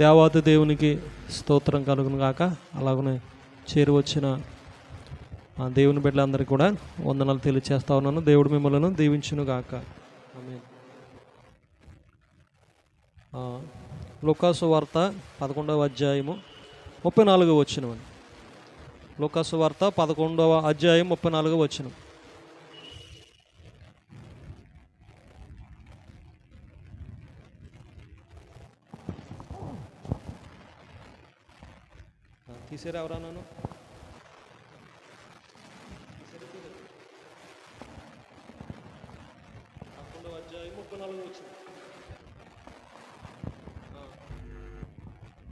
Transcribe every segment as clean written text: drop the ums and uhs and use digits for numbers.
దేవాతి దేవునికి స్తోత్రం కలుగును గాక. అలాగనే చేరువచ్చిన దేవుని బిడ్డలందరికీ కూడా వందనాలు తెలియచేస్తా ఉన్నాను. దేవుడు మిమ్మల్ని దీవించును గాక. ఆమేన్. లూకాసు వార్త 11వ అధ్యాయము 34వ వచనం. లూకాసు వార్త 11వ అధ్యాయం 34వ వచనం. తీసేరా ఎవరా నన్ను?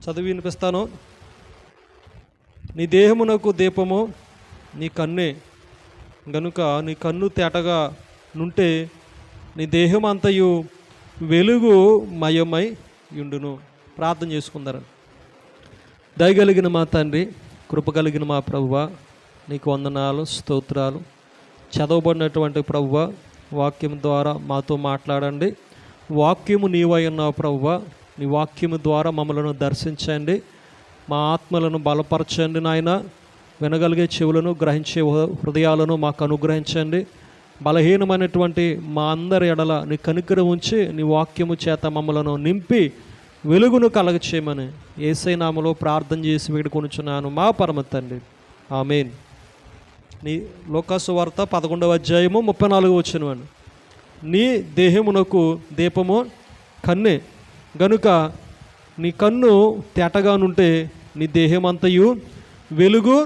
చదివి వినిపిస్తాను. నీ దేహమునకు దీపము నీ కన్నే గనుక నీ కన్ను తేటగా నుంటే నీ దేహం అంతయు వెలుగు మయమై యుండును. ప్రార్థన చేసుకుందారు. దయగలిగిన మా తండ్రి, కృప కలిగిన మా ప్రభువా, నీకు వందనాలు, స్తోత్రాలు. చదవబడినటువంటి ప్రభువా, వాక్యం ద్వారా మాతో మాట్లాడండి. వాక్యము నీవై ఉన్నావు ప్రభువా, నీ వాక్యము ద్వారా మమ్మలను దర్శించండి, మా ఆత్మలను బలపరచండి నాయన. వినగలిగే చెవులను, గ్రహించే హృదయాలను మాకు అనుగ్రహించండి. బలహీనమైనటువంటి మా అందరి ఎడల నీ కనికరం ఉంచి నీ వాక్యము చేత మమ్మలను నింపి వెలుగును కలగచేయమని యేసయ్య నామములో ప్రార్థన చేసి వేడుకొనుచున్నాను మా పరమ తండ్రి. ఆమేన్. నీ లూకాసు వార్త 11వ అధ్యాయము 34వ వచనం. నీ దేహమునకు దీపము కన్నే గనుక నీ కన్ను తేటగానుంటే నీ దేహమంతయు వెలుగు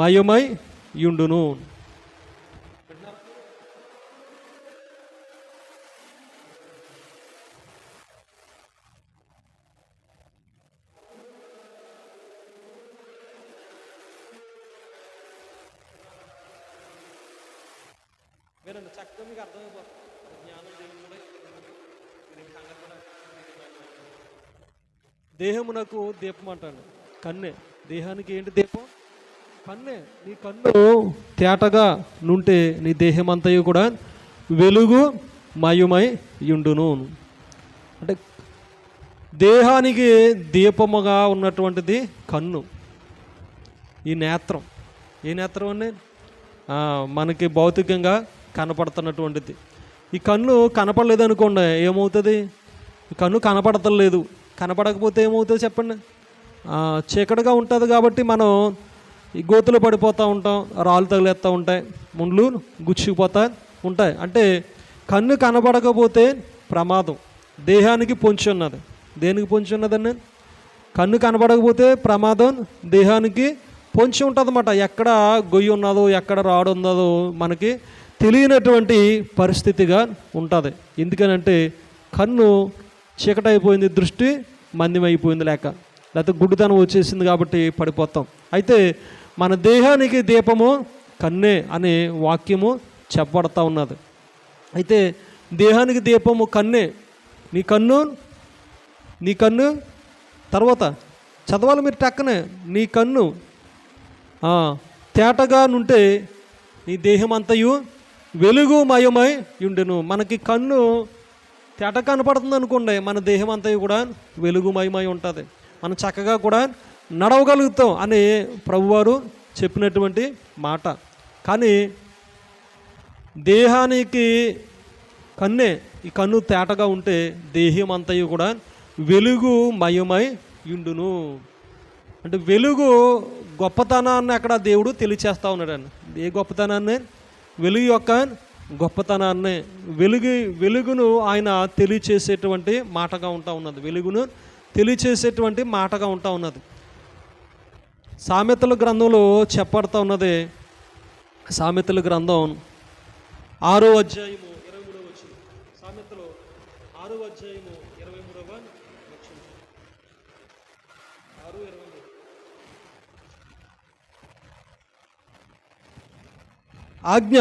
మయమై యుండును. వినండి, చక్కగా మీకు అర్థమైపోతుంది. జ్ఞానం దేవుడు. దేహమునకు దీపం అంటాడు కన్నే. దేహానికి ఏంటి దీపం? కన్నే. నీ కన్ను తేటగా నుంటే నీ దేహం అంతయు కూడా వెలుగు మయమై యుండును. అంటే దేహానికి దీపముగా ఉన్నటువంటిది కన్ను, ఈ నేత్రం. ఏ నేత్రం అండి? మనకి భౌతికంగా కనపడుతున్నటువంటిది. ఈ కన్ను కనపడలేదనుకోండి, ఏమవుతుంది? ఈ కన్ను కనపడతలేదు. కనపడకపోతే ఏమవుతుంది చెప్పండి? చీకటిగా ఉంటుంది కాబట్టి మనం ఈ గోతులు పడిపోతూ ఉంటాం, రాళ్ళు తగిలేస్తూ ఉంటాయి, ముండ్లు గుచ్చుకుపోతూ ఉంటాయి. అంటే కన్ను కనపడకపోతే ప్రమాదం. దేహానికి పొంచి ఉన్నది. దేనికి పొంచి ఉన్నదండి? కన్ను కనపడకపోతే ప్రమాదం దేహానికి పొంచి ఉంటుంది అన్నమాట. ఎక్కడ గొయ్యి ఉన్నదో, ఎక్కడ రాడు ఉన్నదో మనకి తెలియనటువంటి పరిస్థితిగా ఉంటుంది. ఎందుకనంటే కన్ను చీకటైపోయింది, దృష్టి మందమైపోయింది, లేకపోతే గుడ్డితనం వచ్చేసింది కాబట్టి పడిపోతాం. అయితే మన దేహానికి దీపము కన్నే అనే వాక్యము చెప్పబడతా ఉన్నది. అయితే దేహానికి దీపము కన్నే. నీ కన్ను తర్వాత చదవాలి మీరు టక్కనే. నీ కన్ను తేటగా నుంటే నీ దేహం అంతయు వెలుగు మయమై యుండెను. మనకి కన్ను తేట కనపడుతుంది అనుకోండి, మన దేహం అంతయు కూడా వెలుగుమయమై ఉంటుంది. మనం చక్కగా కూడా నడవగలుగుతాం అని ప్రభువారు చెప్పినటువంటి మాట. కానీ దేహానికి కన్నే, ఈ కన్ను తేటగా ఉంటే దేహం అంతయు కూడా వెలుగుమయమై యుండును. అంటే వెలుగు గొప్పతనాన్ని అక్కడ దేవుడు తెలియచేస్తూ ఉన్నాడండి. ఏ గొప్పతనాన్ని? వెలుగు యొక్క గొప్పతనాన్ని, వెలుగును ఆయన తెలియచేసేటువంటి మాటగా ఉంటా ఉన్నది. వెలుగును తెలియచేసేటువంటి మాటగా ఉంటా ఉన్నది. సామెతల గ్రంథంలో చెప్పబడతా ఉన్నది. సామెతల గ్రంథం 6వ అధ్యాయము 23వ వచనం. సామెతలు 6వ అధ్యాయము 23వ వచనం. 6:23. ఆజ్ఞ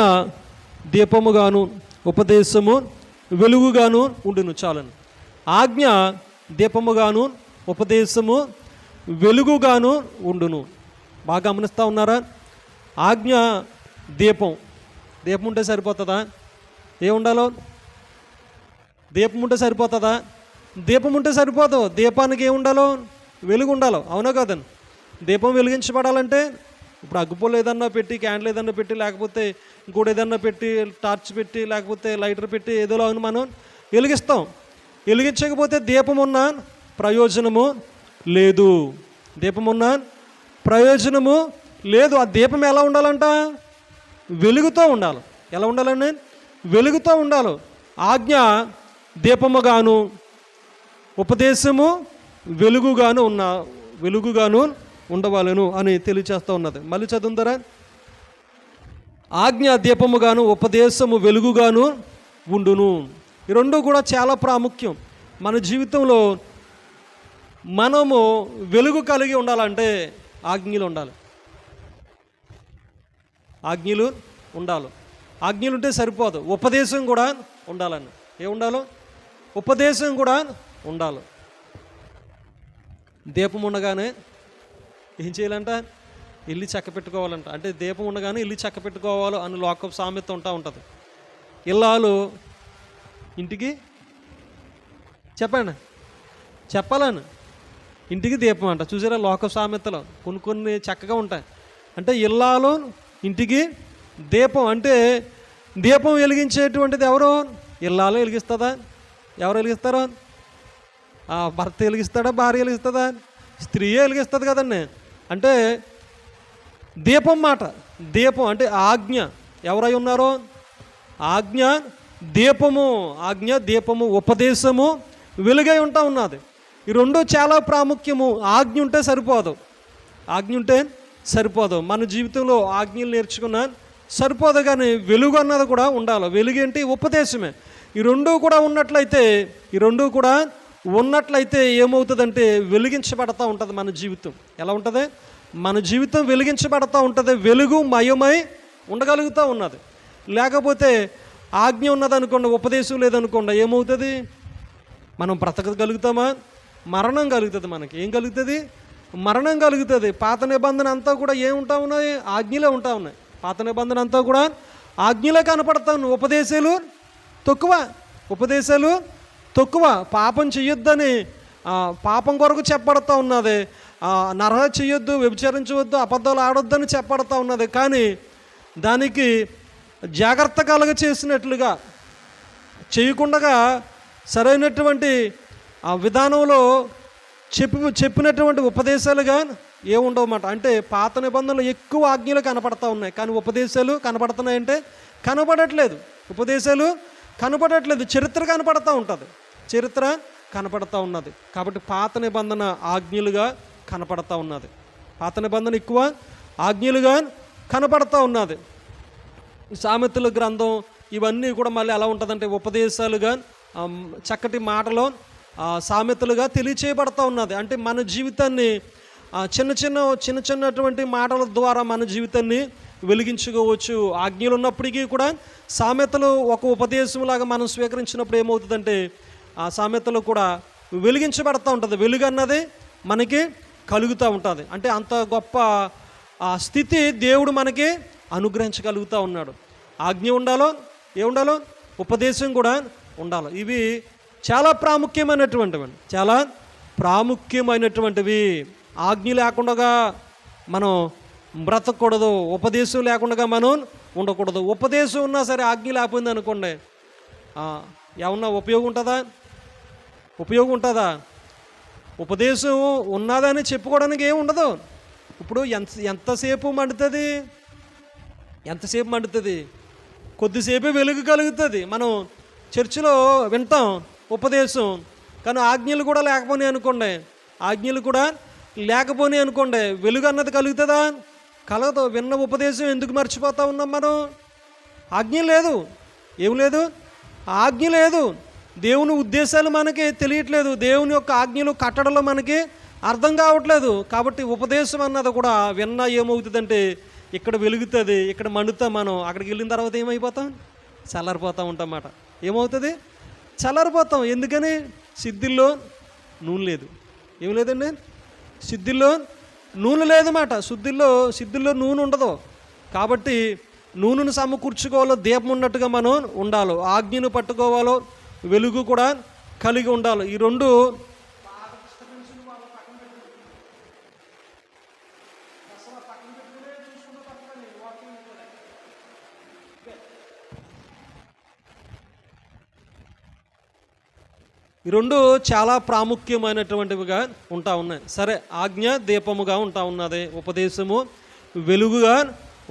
దీపముగాను ఉపదేశము వెలుగుగాను ఉండును. చాలను. ఆజ్ఞ దీపముగాను ఉపదేశము వెలుగుగాను ఉండును. బాగా గమనిస్తూ ఉన్నారా? ఆజ్ఞ దీపం. దీపం ఉంటే సరిపోతుందా? ఏముండాలో? దీపం ఉంటే సరిపోతుందా? దీపం ఉంటే సరిపోదు, దీపానికి ఏమి ఉండాలో? వెలుగు ఉండాలో, అవునా కదండి? దీపం వెలిగించబడాలంటే ఇప్పుడు అగ్గిపుల్ల ఏదన్నా పెట్టి, క్యాండిల్ ఏదన్నా పెట్టి, లేకపోతే ఇంకోటి ఏదన్నా పెట్టి, టార్చ్ పెట్టి, లేకపోతే లైటర్ పెట్టి ఏదోలో మనం వెలిగిస్తాం. వెలిగించకపోతే దీపం ఉన్న ప్రయోజనము లేదు. దీపం ఉన్న ప్రయోజనము లేదు. ఆ దీపం ఎలా ఉండాలంట? వెలుగుతూ ఉండాలి. ఎలా ఉండాలండి? వెలుగుతూ ఉండాలి. ఆజ్ఞ దీపముగాను, ఉపదేశము వెలుగుగాను ఉండవాలను అని తెలియచేస్తూ ఉన్నది. మళ్ళీ చదువుతారా? ఆజ్ఞ దీపముగాను, ఉపదేశము వెలుగుగాను ఉండును. ఈ రెండు కూడా చాలా ప్రాముఖ్యం. మన జీవితంలో మనము వెలుగు కలిగి ఉండాలంటే ఆజ్ఞలు ఉండాలి. ఆజ్ఞలు ఉండాలి. ఆజ్ఞలు ఉంటే సరిపోదు, ఉపదేశం కూడా ఉండాలని. ఏముండాలో? ఉపదేశం కూడా ఉండాలి. దీపం ఉండగానే ఏం చేయాలంట? ఇల్లు చక్క పెట్టుకోవాలంట. అంటే దీపం ఉండగానే ఇల్లు చక్క పెట్టుకోవాలి అని లోకపు సామెత ఉంటుంది. ఇల్లాలు ఇంటికి చెప్పాలని ఇంటికి దీపం అంట. చూసారా, లోకపు సామెతలు కొన్ని చక్కగా ఉంటాయి. అంటే ఇల్లాలు ఇంటికి దీపం. అంటే దీపం వెలిగించేటువంటిది ఎవరు? ఇల్లాలు వెలిగిస్తుందా? ఎవరు వెలిగిస్తారో? భర్త వెలిగిస్తాడా? భార్య వెలిగిస్తుందా? స్త్రీయే వెలిగిస్తుంది కదండి. అంటే దీపం మాట. దీపం అంటే ఆజ్ఞ. ఎవరై ఉన్నారో? ఆజ్ఞ దీపము. ఆజ్ఞ దీపము, ఉపదేశము వెలుగై ఉన్నది. ఈ రెండు చాలా ప్రాముఖ్యము. ఆజ్ఞ ఉంటే సరిపోదు. మన జీవితంలో ఆజ్ఞలు నేర్చుకున్నా సరిపోదు, కానీ వెలుగు అన్నది కూడా ఉండాలి. వెలుగు ఏంటి? ఉపదేశమే. ఈ రెండు కూడా ఉన్నట్లయితే ఏమవుతుందంటే వెలిగించబడతా ఉంటుంది మన జీవితం. ఎలా ఉంటుంది? మన జీవితం వెలిగించబడతా ఉంటుంది, వెలుగు మయమై ఉండగలుగుతూ ఉన్నది. లేకపోతే ఆజ్ఞ ఉన్నదనుకోండి, ఉపదేశం లేదనుకోండి, ఏమవుతుంది? మనం బ్రతకగలుగుతామా? మరణం కలుగుతుంది. మనకి ఏం కలుగుతుంది? మరణం కలుగుతుంది. పాత నిబంధన అంతా కూడా ఏముంటా ఉన్నాయి? ఆజ్ఞలే ఉంటా ఉన్నాయి. పాత నిబంధన అంతా కూడా ఆజ్ఞలే కనపడతా ఉన్నాయి. ఉపదేశాలు తక్కువ. పాపం చెయ్యొద్దని, పాపం కొరకు చెప్పబడతా ఉన్నది. నరహత్య చెయ్యొద్దు, వ్యభిచరించవద్దు, అబద్ధాలు ఆడొద్దని చెప్పబడతా ఉన్నది. కానీ దానికి జాగ్రత్త కలగ చేసినట్లుగా చేయకుండా సరైనటువంటి విధానంలో చెప్పినటువంటి ఉపదేశాలుగా ఏముండవన్నమాట. అంటే పాత నిబంధనలు ఎక్కువ ఆజ్ఞలు కనపడతా ఉన్నాయి, కానీ ఉపదేశాలు కనపడుతున్నాయంటే కనపడట్లేదు. ఉపదేశాలు కనపడట్లేదు. చరిత్ర కనపడతా ఉన్నది. కాబట్టి పాత నిబంధన ఆజ్ఞలుగా కనపడతా ఉన్నది. పాత నిబంధన ఎక్కువ ఆజ్ఞలుగా కనపడతా ఉన్నది. సామెతల గ్రంథం ఇవన్నీ కూడా మళ్ళీ ఎలా ఉంటుందంటే ఉపదేశాలుగా, చక్కటి మాటలో సామెతలుగా తెలియచేయబడతా ఉన్నది. అంటే మన జీవితాన్ని చిన్నటువంటి మాటల ద్వారా మన జీవితాన్ని వెలిగించుకోవచ్చు. ఆజ్ఞలు ఉన్నప్పటికీ కూడా సామెతలు ఒక ఉపదేశంలాగా మనం స్వీకరించినప్పుడు ఏమవుతుందంటే ఆ సామెతలు కూడా వెలిగించబడతా ఉంటుంది. వెలుగు అన్నది మనకి కలుగుతూ ఉంటుంది. అంటే అంత గొప్ప స్థితి దేవుడు మనకి అనుగ్రహించగలుగుతూ ఉన్నాడు. ఆజ్ఞ ఉండాలో, ఏముండాలో? ఉపదేశం కూడా ఉండాలి. ఇవి చాలా ప్రాముఖ్యమైనటువంటివి. ఆజ్ఞ లేకుండా మనం బ్రతకూడదు, ఉపదేశం లేకుండా మనం ఉండకూడదు. ఉపదేశం ఉన్నా సరే ఆజ్ఞ లేకపోయింది అనుకోండి, ఏమన్నా ఉపయోగం ఉంటుందా? ఉపదేశం ఉన్నదని చెప్పుకోవడానికి ఏమి ఉండదు. ఇప్పుడు ఎంతసేపు మండుతుంది? కొద్దిసేపే వెలుగు కలుగుతుంది. మనం చర్చిలో వింటాం ఉపదేశం, కానీ ఆజ్ఞలు కూడా లేకపోయినాయి అనుకోండి, వెలుగు అన్నది కలుగుతుందా? కలగదు. విన్న ఉపదేశం ఎందుకు మర్చిపోతా ఉన్నాం మనం? ఆజ్ఞ లేదు. ఆజ్ఞ లేదు. దేవుని ఉద్దేశాలు మనకి తెలియట్లేదు. దేవుని యొక్క ఆజ్ఞలు కట్టడలో మనకి అర్థం కావట్లేదు. కాబట్టి ఉపదేశం అన్నది కూడా విన్నా ఏమవుతుందంటే ఇక్కడ వెలుగుతుంది, ఇక్కడ మండుతాం. మనం అక్కడికి వెళ్ళిన తర్వాత ఏమైపోతాం? చల్లారిపోతూ ఉంటామన్నమాట. ఏమవుతుంది? చల్లారిపోతాం. ఎందుకని? సిద్ధిల్లో నూనె లేదు. ఏం లేదండి? సిద్ధిల్లో నూనె లేదన్నమాట. సిద్ధిల్లో నూనె ఉండదు. కాబట్టి నూనెను సమకూర్చుకోవాలో, దీపం ఉన్నట్టుగా మనం ఉండాలో, ఆజ్ఞను పట్టుకోవాలో, వెలుగు కూడా కలిగి ఉండాలి. ఈ రెండు ఈ రెండు చాలా ప్రాముఖ్యమైనటువంటివిగా ఉంటా ఉన్నాయి. సరే, ఆజ్ఞ దీపముగా ఉంటా ఉన్నది, ఉపదేశము వెలుగుగా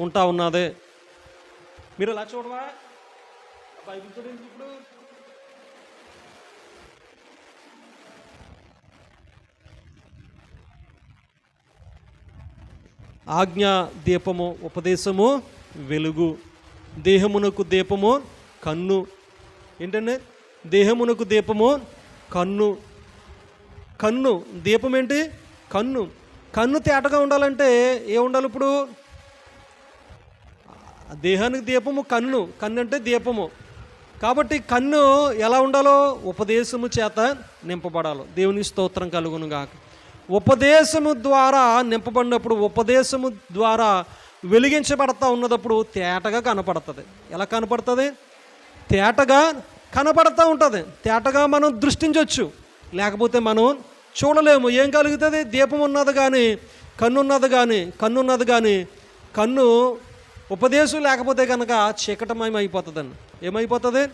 ఉంటా ఉన్నది. మీరు ఎలా చూడవా? బైబిల్ చూడండి. ఇప్పుడు ఆజ్ఞ దీపము, ఉపదేశము వెలుగు. దేహమునకు దీపము కన్ను. ఏంటండి? దేహమునకు దీపము కన్ను. కన్ను దీపం ఏంటి? కన్ను. కన్ను తేటగా ఉండాలంటే ఏముండాలి? ఇప్పుడు దేహానికి దీపము కన్ను. కన్ను అంటే దీపము. కాబట్టి కన్ను ఎలా ఉండాలో? ఉపదేశము చేత నింపబడాలి. దేవుని స్తోత్రం కలుగును గాక. ఉపదేశము ద్వారా నింపబడినప్పుడు, ఉపదేశము ద్వారా వెలిగించబడతా ఉన్నదప్పుడు తేటగా కనపడుతుంది. ఎలా కనపడుతుంది? తేటగా కనపడతా ఉంటుంది. తేటగా మనం దృష్టించవచ్చు, లేకపోతే మనం చూడలేము. ఏం కలుగుతుంది? దీపం ఉన్నది కానీ కన్ను ఉన్నది కానీ కన్ను ఉపదేశం లేకపోతే కనుక చీకటమయం అయిపోతుందండి. ఏమైపోతుంది?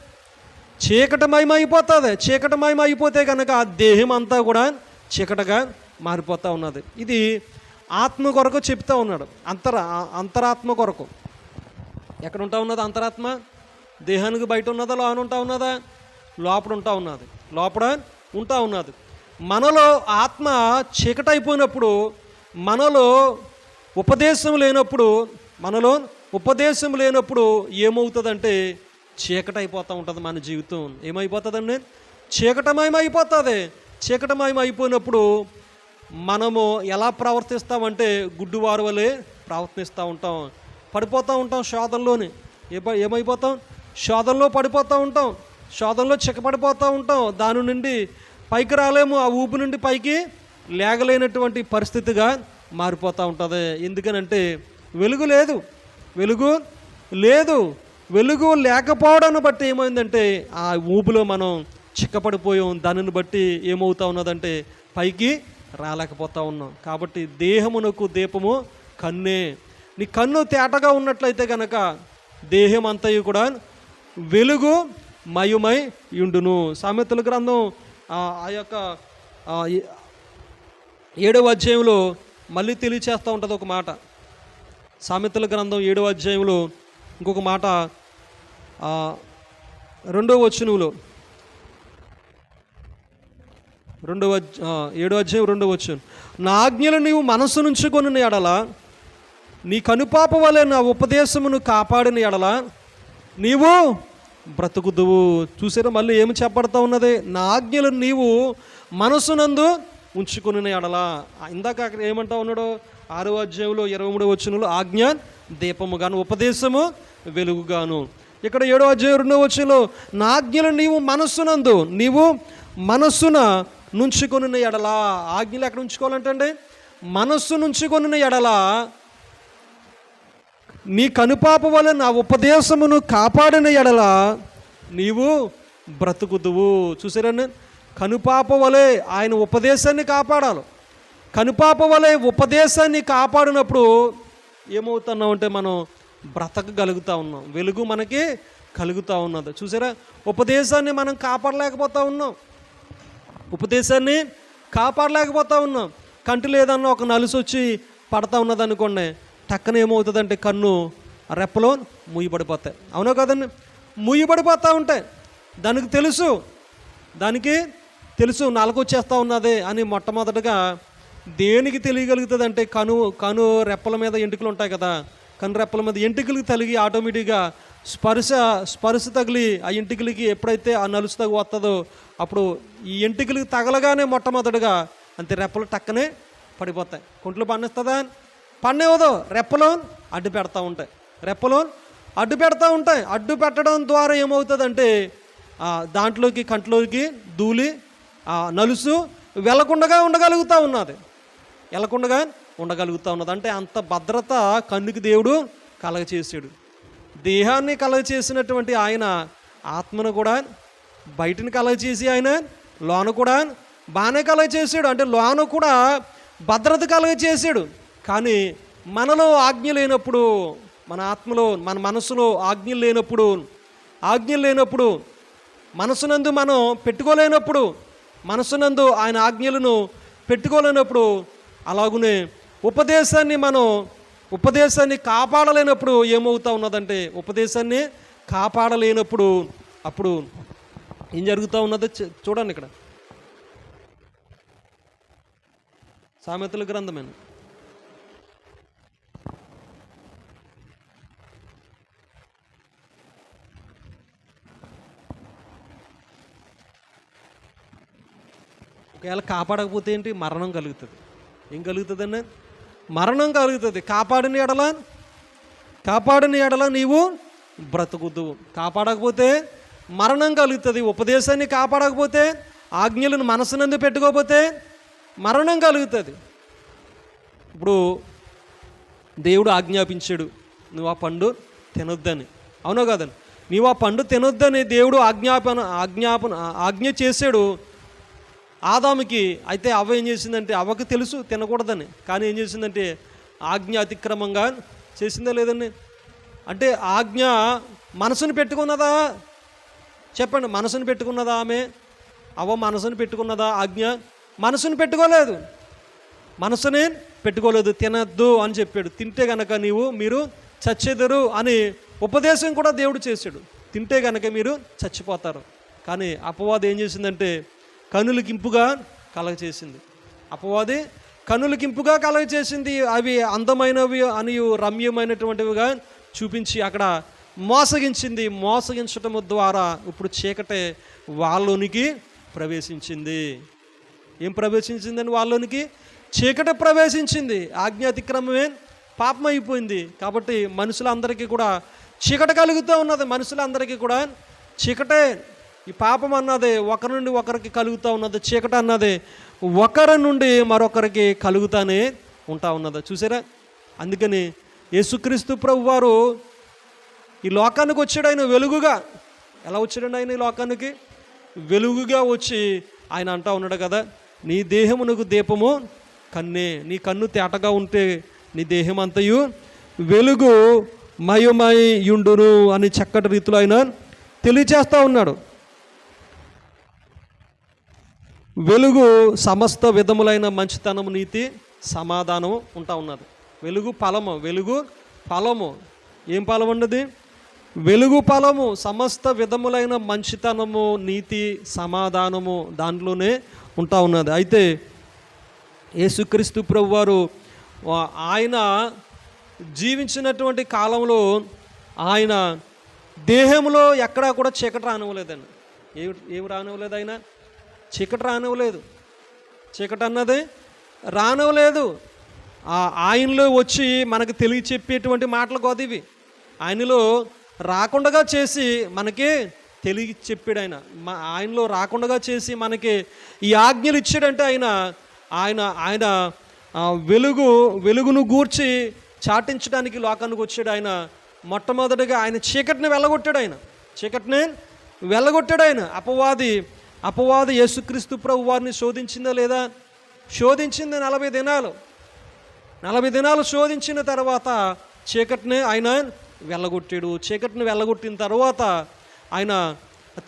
చీకటమయం అయిపోతుంది. చీకటమయం అయిపోతే కనుక దేహం అంతా కూడా చీకటగా మారిపోతూ ఉన్నది. ఇది ఆత్మ కొరకు చెప్తా ఉన్నాడు. అంతరాత్మ కొరకు. ఎక్కడ ఉంటా ఉన్నది అంతరాత్మ? దేహానికి బయట ఉన్నదా? లోన ఉంటా ఉన్నదా? లోపల ఉంటా ఉన్నది. లోపల ఉంటా ఉన్నది. మనలో ఆత్మ చీకటైపోయినప్పుడు, మనలో ఉపదేశం లేనప్పుడు ఏమవుతుందంటే చీకటైపోతూ ఉంటుంది మన జీవితం. ఏమైపోతుందండి? చీకటమయమైపోతుంది. చీకటమయం అయిపోయినప్పుడు మనము ఎలా ప్రవర్తిస్తామంటే గుడ్డివారు వలె ప్రవర్తిస్తూ ఉంటాం. పడిపోతూ ఉంటాం శోధనలోని. ఏమైపోతాం? శోధనలో పడిపోతూ ఉంటాం. శోధనలో చిక్కపడిపోతూ ఉంటాం. దాని నుండి పైకి రాలేము. ఆ ఊపు నుండి పైకి లేగలేనటువంటి పరిస్థితిగా మారిపోతూ ఉంటుంది. ఎందుకనంటే వెలుగు లేదు. వెలుగు లేకపోవడాన్ని బట్టి ఏమైందంటే ఆ ఊపులో మనం చిక్కపడిపోయాం. దానిని బట్టి ఏమవుతా ఉన్నదంటే పైకి రాలేకపోతా ఉన్నాం. కాబట్టి దేహమునకు దీపము కన్నే. నీ కన్ను తేటగా ఉన్నట్లయితే కనుక దేహం అంతయు కూడా వెలుగు మయుమై ఉండును. సామెతల గ్రంథం ఆ యొక్క 7వ అధ్యాయంలో మళ్ళీ తెలియచేస్తూ ఉంటుంది ఒక మాట. సామెతల గ్రంథం 7వ అధ్యాయంలో ఇంకొక మాట 2వ వచనంలో 7వ అధ్యాయం 2వ వచనం, నా ఆజ్ఞలు నీవు మనస్సు నుంచుకొని ఎడల, నీ కనుపాప వలె నా ఉపదేశమును కాపాడిన ఎడల నీవు బ్రతుకుదువు. చూసారా మళ్ళీ ఏమి చెప్పబడతా ఉన్నది? నా ఆజ్ఞలు నీవు మనసునందు ఉంచుకుని ఎడల. ఇందాక అక్కడ ఏమంటా ఉన్నాడు? 6వ అధ్యాయంలో 23వ వచనంలో ఆజ్ఞ దీపముగాను ఉపదేశము వెలుగుగాను. ఇక్కడ 7వ అధ్యాయం 2వ వచనంలో నా ఆజ్ఞలు నీవు మనస్సున నుంచుకొని ఎడల. ఆజ్ఞలు ఎక్కడ ఉంచుకోవాలంటే మనస్సు నుంచుకొని ఎడల నీ కనుపాప వలె నా ఉపదేశమును కాపాడిన ఎడల నీవు బ్రతుకుదువు. చూసారండి? కనుపాప వలె ఆయన ఉపదేశాన్ని కాపాడాలి. కనుపాప వలె ఉపదేశాన్ని కాపాడినప్పుడు ఏమవుతున్నామంటే మనం బ్రతకగలుగుతూ ఉన్నాం. వెలుగు మనకి కలుగుతూ ఉన్నది. చూసారా? ఉపదేశాన్ని మనం కాపాడలేకపోతూ ఉన్నాం. కంటిలో ఏదన్నా ఒక నలుసు వచ్చి పడతా ఉన్నది అనుకోండి, టక్కన ఏమవుతుందంటే కన్ను రెప్పలో ముయ్యబడిపోతాయి. అవునా కదండి? ముయ్యబడిపోతూ ఉంటాయి. దానికి తెలుసు నాలుగొచ్చేస్తూ ఉన్నది అని. మొట్టమొదటిగా దేనికి తెలియగలుగుతుంది అంటే కను రెప్పల మీద ఎంటుకలు ఉంటాయి కదా, కను రెప్పల మీద ఎంటుకలకి తగిలి ఆటోమేటిక్గా స్పర్శ తగిలి ఆ ఎంటుకలకి ఎప్పుడైతే ఆ నలుసు తగ్గి వస్తుందో అప్పుడు ఈ ఎంటుకలకి తగలగానే మొట్టమొదటిగా అంతే రెప్పలు టక్కనే పడిపోతాయి. కుంట్లు పండిస్తుందా? పన్నేవదో. రెప్పలో అడ్డు పెడతా ఉంటాయి. అడ్డు పెట్టడం ద్వారా ఏమవుతుందంటే దాంట్లోకి కంట్లోకి ధూళి నలుసు వెళ్లకుండా ఉండగలుగుతూ ఉన్నది. అంటే అంత భద్రత కన్నుకి దేవుడు కలగచేసాడు. దేహాన్ని కలగచేసినటువంటి ఆయన ఆత్మను కూడా బయటని కలగచేసి ఆయన లోన కూడా బాగానే కలుగ చేశాడు, అంటే లోన కూడా భద్రత కలుగ చేశాడు. కానీ మనలో ఆజ్ఞ లేనప్పుడు, మన ఆత్మలో మన మనసులో ఆజ్ఞలు లేనప్పుడు మనసునందు మనం పెట్టుకోలేనప్పుడు, మనసునందు ఆయన ఆజ్ఞలను పెట్టుకోలేనప్పుడు, అలాగునే ఉపదేశాన్ని కాపాడలేనప్పుడు ఏమవుతా ఉన్నదంటే, ఉపదేశాన్ని కాపాడలేనప్పుడు అప్పుడు ఏం జరుగుతూ ఉన్నదో చూడండి. ఇక్కడ సామెతల గ్రంథమేనా, ఒకవేళ కాపాడకపోతే ఏంటి? మరణం కలుగుతుంది. ఏం కలుగుతుందండి? మరణం కలుగుతుంది. కాపాడిన ఎడల నీవు బ్రతుకుదువు. కాపాడకపోతే మరణం కలుగుతుంది. ఉపదేశాన్ని కాపాడకపోతే, ఆజ్ఞలను మనసునందు పెట్టుకోకపోతే మరణం కలుగుతుంది. ఇప్పుడు దేవుడు ఆజ్ఞాపించాడు, నువ్వు ఆ పండు తినొద్దని. అవునో కాదని? నీవు ఆ పండు తినొద్దని దేవుడు ఆజ్ఞ చేశాడు ఆదాముకి. అయితే అవ్వ ఏం చేసిందంటే, అవ్వకు తెలుసు తినకూడదని, కానీ ఏం చేసిందంటే ఆజ్ఞ అతిక్రమంగా చేసిందా లేదండి? అంటే ఆజ్ఞ మనసును పెట్టుకున్నదా? చెప్పండి, మనసును పెట్టుకున్నదా? అవ్వ మనసును పెట్టుకున్నదా? ఆజ్ఞ మనసును పెట్టుకోలేదు. తినద్దు అని చెప్పాడు. తింటే గనక మీరు చచ్చెదరు అని ఉపదేశం కూడా దేవుడు చేశాడు. తింటే గనక మీరు చచ్చిపోతారు. కానీ అపవాది ఏం చేసిందంటే కనులకింపుగా కలగచేసింది. అవి అందమైనవి అని రమ్యమైనటువంటివిగా చూపించి అక్కడ మోసగించటం ద్వారా ఇప్పుడు చీకటే వాళ్ళలోనికి ప్రవేశించింది. ఏం ప్రవేశించిందని? వాళ్ళలోనికి చీకటి ప్రవేశించింది. ఆజ్ఞ అతిక్రమమే పాపం అయిపోయింది. కాబట్టి మనుషులందరికీ కూడా చీకటి కలుగుతూ ఉన్నది. మనుషులందరికీ కూడా చీకటే. ఈ పాపం అన్నది ఒకరి నుండి ఒకరికి కలుగుతూ ఉన్నది. చీకటి అన్నది ఒకరి నుండి మరొకరికి కలుగుతానే ఉంటా ఉన్నది. చూసారా? అందుకని యేసుక్రీస్తు ప్రభువారు ఈ లోకానికి వచ్చాడు. ఆయన వెలుగుగా. ఎలా వచ్చాడండి ఆయన ఈ లోకానికి? వెలుగుగా వచ్చి ఆయన అంటా ఉన్నాడు కదా, నీ దేహమునకు దీపము కన్నే. నీ కన్ను తేటగా ఉంటే నీ దేహం అంతయు వెలుగు మయమయుండును అని చక్కటి రీతిలో ఆయన తెలియచేస్తూ ఉన్నాడు. వెలుగు సమస్త విధములైన మంచితనము, నీతి, సమాధానము ఉంటా ఉన్నది. వెలుగు ఫలము. ఏం ఫలం ఉన్నది? వెలుగు ఫలము. సమస్త విధములైన మంచితనము, నీతి, సమాధానము దాంట్లోనే ఉంటా ఉన్నది. అయితే యేసుక్రీస్తు ప్రభువారు ఆయన జీవించినటువంటి కాలంలో ఆయన దేహంలో ఎక్కడా కూడా చీకటి రానివ్వలేదండి. ఏమి రానివ్వలేదు? ఆయన చీకటి రానివ్వలేదు. చీకటి అన్నది రానివ్వలేదు. ఆయనలో వచ్చి మనకు తెలియచెప్పేటువంటి మాటలు కాదు ఇవి. ఆయనలో రాకుండా చేసి మనకి తెలియచెప్పాడు. ఆయనలో రాకుండా చేసి మనకి ఈ ఆజ్ఞలు ఇచ్చాడంటే ఆయన వెలుగును గూర్చి చాటించడానికి లోకానికి వచ్చాడు. ఆయన మొట్టమొదటిగా ఆయన చీకటిని వెళ్ళగొట్టాడు. ఆయన అపవాది యేసుక్రీస్తు ప్రభు వారిని శోధించిందా లేదా? శోధించింది 40 దినాలు. 40 దినాలు శోధించిన తర్వాత చీకటిని ఆయన వెళ్ళగొట్టాడు. చీకటిని వెళ్ళగొట్టిన తర్వాత ఆయన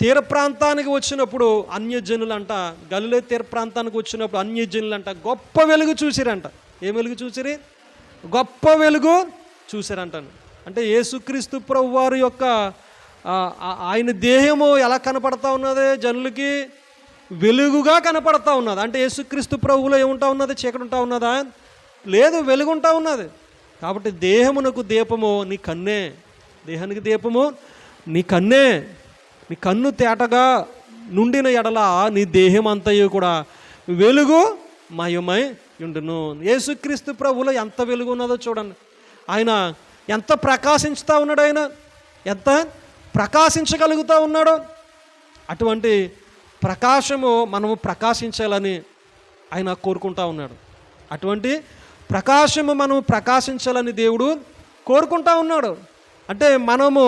తీర ప్రాంతానికి వచ్చినప్పుడు అన్యజనులంట, గలిలే తీర ప్రాంతానికి వచ్చినప్పుడు అన్యజనులంట గొప్ప వెలుగు చూసిరంట. ఏం వెలుగు చూసిరి? గొప్ప వెలుగు చూసిరంటాను. అంటే యేసుక్రీస్తు ప్రభు వారి యొక్క ఆయన దేహము ఎలా కనపడతా ఉన్నది? జనులకి వెలుగుగా కనపడతా ఉన్నది. అంటే యేసుక్రీస్తు ప్రభువులో ఏముంటా ఉన్నది? చీకటి ఉంటా ఉన్నదా? లేదు, వెలుగుంటా ఉన్నది. కాబట్టి దేహమునకు దీపము నీ కన్నే. దేహానికి దీపము నీ కన్నే. నీ కన్ను తేటగా నుండిన ఎడల నీ దేహం అంతయు కూడా వెలుగు మయమై ఉండును. యేసుక్రీస్తు ప్రభువులో ఎంత వెలుగు ఉన్నదో చూడండి. ఆయన ఎంత ప్రకాశించుతూ ఉన్నాడు. ఆయన ఎంత ప్రకాశించగలుగుతూ ఉన్నాడు. అటువంటి ప్రకాశము మనము ప్రకాశించాలని ఆయన కోరుకుంటా ఉన్నాడు. అటువంటి ప్రకాశము మనము ప్రకాశించాలని దేవుడు కోరుకుంటా ఉన్నాడు. అంటే మనము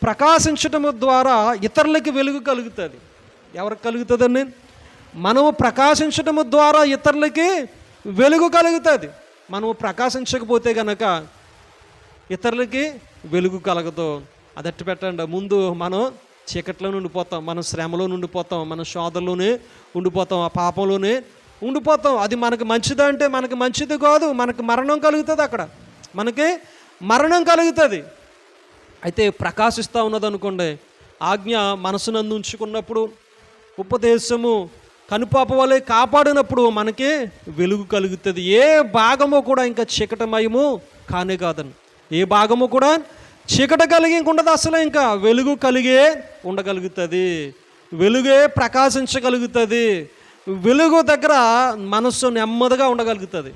ప్రకాశించటము ద్వారా ఇతరులకి వెలుగు కలుగుతుంది. ఎవరికి కలుగుతుందండి? మనము ప్రకాశించటము ద్వారా ఇతరులకి వెలుగు కలుగుతుంది. మనము ప్రకాశించకపోతే కనుక ఇతరులకి వెలుగు కలగదు. అది అట్టు పెట్టండి. ముందు మనం చీకట్లో ఉండిపోతాం, మనం శ్రమలో ఉండిపోతాం, మన శోధనలోనే ఉండిపోతాం, ఆ పాపంలోనే ఉండిపోతాం. అది మనకు మంచిదా అంటే మనకు మంచిది కాదు, మనకు మరణం కలుగుతుంది. అక్కడ మనకి మరణం కలుగుతుంది. అయితే ప్రకాశిస్తూ ఉన్నది అనుకోండి, ఆజ్ఞ మనసునందు ఉంచుకున్నప్పుడు, ఉపదేశము కనుపాప వలె కాపాడినప్పుడు మనకి వెలుగు కలుగుతుంది. ఏ భాగము కూడా ఇంకా చీకటమయము కానే కాదని, ఏ భాగము కూడా చీకట కలిగి ఇంకుండదు, అసలు ఇంకా వెలుగు కలిగే ఉండగలుగుతుంది. వెలుగే ప్రకాశించగలుగుతుంది. వెలుగు దగ్గర మనస్సు నెమ్మదిగా ఉండగలుగుతుంది.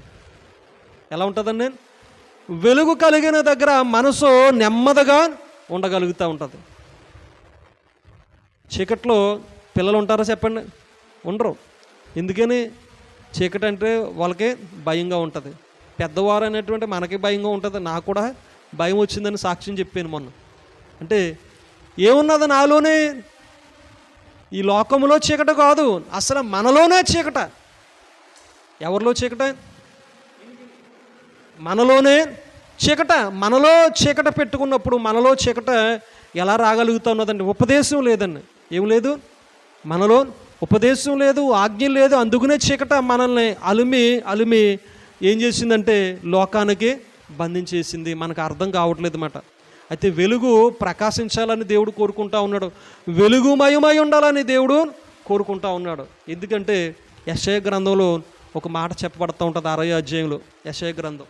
ఎలా ఉంటుందండి? వెలుగు కలిగిన దగ్గర మనసు నెమ్మదిగా ఉండగలుగుతూ ఉంటుంది. చీకట్లో పిల్లలు ఉంటారా చెప్పండి? ఉండరు. ఎందుకని? చీకటి అంటే వాళ్ళకి భయంగా ఉంటుంది. పెద్దవారు అనేటువంటి మనకి భయంగా ఉంటుంది. నాకు కూడా భయం వచ్చిందని సాక్ష్యం చెప్పాను మొన్న. అంటే ఏమున్నది నాలోనే? ఈ లోకంలో చీకట కాదు, అసలు మనలోనే చీకట. ఎవరిలో చీకట? మనలోనే చీకట. మనలో చీకట పెట్టుకున్నప్పుడు మనలో చీకట ఎలా రాగలుగుతా ఉన్నదండి? ఉపదేశం లేదండి. ఏం లేదు మనలో? ఉపదేశం లేదు, ఆజ్ఞ లేదు. అందుకనే చీకట మనల్ని అలిమి ఏం చేసిందంటే లోకానికి బంధించేసింది. మనకు అర్థం కావట్లేదు అన్నమాట. అయితే వెలుగు ప్రకాశించాలని దేవుడు కోరుకుంటా ఉన్నాడు. వెలుగుమయమై ఉండాలని దేవుడు కోరుకుంటా ఉన్నాడు. ఎందుకంటే యెషయా గ్రంథంలో ఒక మాట చెప్పబడుతూ ఉంటుంది, 6వ అధ్యాయంలో యెషయా గ్రంథం.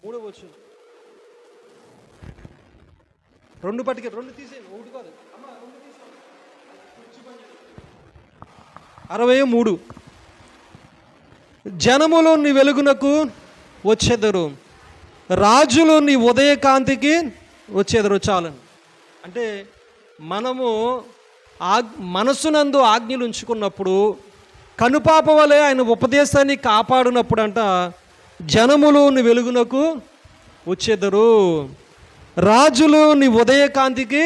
మూడో వచ్చు 2 పట్టుకే 2 తీసేయండి, 1 కాదు. 63 జనములు నీ వెలుగునకు వచ్చేదరు, రాజులు నీ ఉదయకాంతికి వచ్చేదరు. చాలని అంటే మనము మనసునందు ఆజ్ఞలు ఉంచుకున్నప్పుడు, కనుపాప వలె ఆయన ఉపదేశాన్ని కాపాడినప్పుడు అంట జనములు నీ వెలుగునకు వచ్చేదరు, రాజులు నీ ఉదయకాంతికి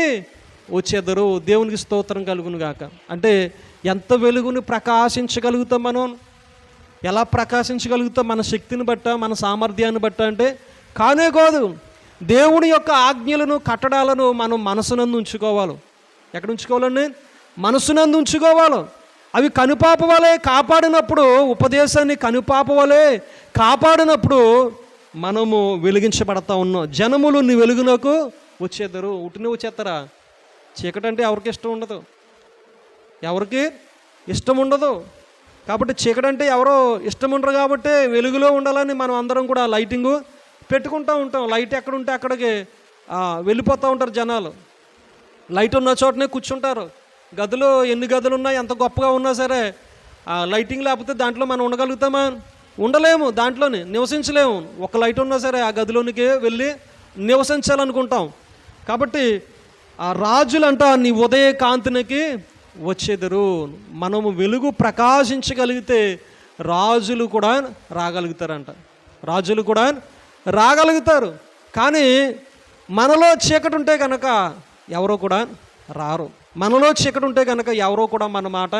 వచ్చేదరు. దేవునికి స్తోత్రం కలుగును గాక. అంటే ఎంత వెలుగుని ప్రకాశించగలుగుతాం మనం? ఎలా ప్రకాశించగలుగుతాం? మన శక్తిని బట్ట, మన సామర్థ్యాన్ని బట్ట అంటే కానే కాదు. దేవుని యొక్క ఆజ్ఞలను, కట్టడాలను మనం మనసునందు ఉంచుకోవాలి. ఎక్కడ ఉంచుకోవాలండి? మనసునందు ఉంచుకోవాలి. అవి కనుపాప వలె కాపాడినప్పుడు, ఉపదేశాన్ని కనుపాప వలె కాపాడినప్పుడు మనము వెలిగించబడతా ఉన్నాం. జనములు నీ వెలుగునకు వచ్చేద్దరు. ఉట్టిని వచ్చేస్తారా? చీకటి అంటే ఎవరికి ఇష్టం ఉండదు, ఎవరికి ఇష్టం ఉండదు. కాబట్టి చీకటి అంటే ఎవరో ఇష్టం ఉండరు. కాబట్టి వెలుగులో ఉండాలని మనం అందరం కూడా లైటింగు పెట్టుకుంటూ ఉంటాం. లైట్ ఎక్కడ ఉంటే అక్కడికి వెళ్ళిపోతూ ఉంటారు జనాలు. లైట్ ఉన్న చోటనే కూర్చుంటారు. గదులు ఎన్ని గదులు ఉన్నా, ఎంత గొప్పగా ఉన్నా సరే లైటింగ్ లేకపోతే దాంట్లో మనం ఉండగలుగుతామా? ఉండలేము. దాంట్లోనే నివసించలేము. ఒక లైట్ ఉన్నా సరే ఆ గదిలోనికి వెళ్ళి నివసించాలనుకుంటాం. కాబట్టి ఆ రాజులంట నీ ఉదయ కాంతినికి వచ్చేదరు. మనము వెలుగు ప్రకాశించగలిగితే రాజులు కూడా రాగలుగుతారంట. రాజులు కూడా రాగలుగుతారు. కానీ మనలో చీకటి ఉంటే కనుక ఎవరో కూడా రారు. మనలో చీకటి ఉంటే కనుక ఎవరో కూడా మన మాట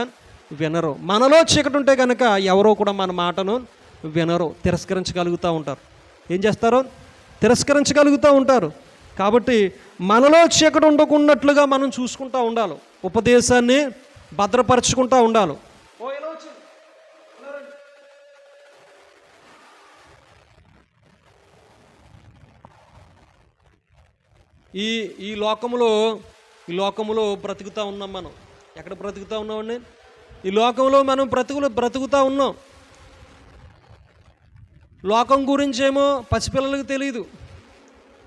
వినరు. మనలో చీకటి ఉంటే కనుక ఎవరో కూడా మన మాటను వినరు, తిరస్కరించగలుగుతూ ఉంటారు. ఏం చేస్తారు? తిరస్కరించగలుగుతూ ఉంటారు. కాబట్టి మనలో చీకటి ఉండకున్నట్లుగా మనం చూసుకుంటూ ఉండాలి. ఉపదేశాన్ని భద్రపరచుకుంటూ ఉండాలి. ఈ లోకములో బ్రతుకుతూ ఉన్నాం మనం. ఎక్కడ బ్రతుకుతూ ఉన్నామండి? ఈ లోకంలో మనం బ్రతుకుతూ ఉన్నాం. లోకం గురించేమో పసిపిల్లలకు తెలియదు,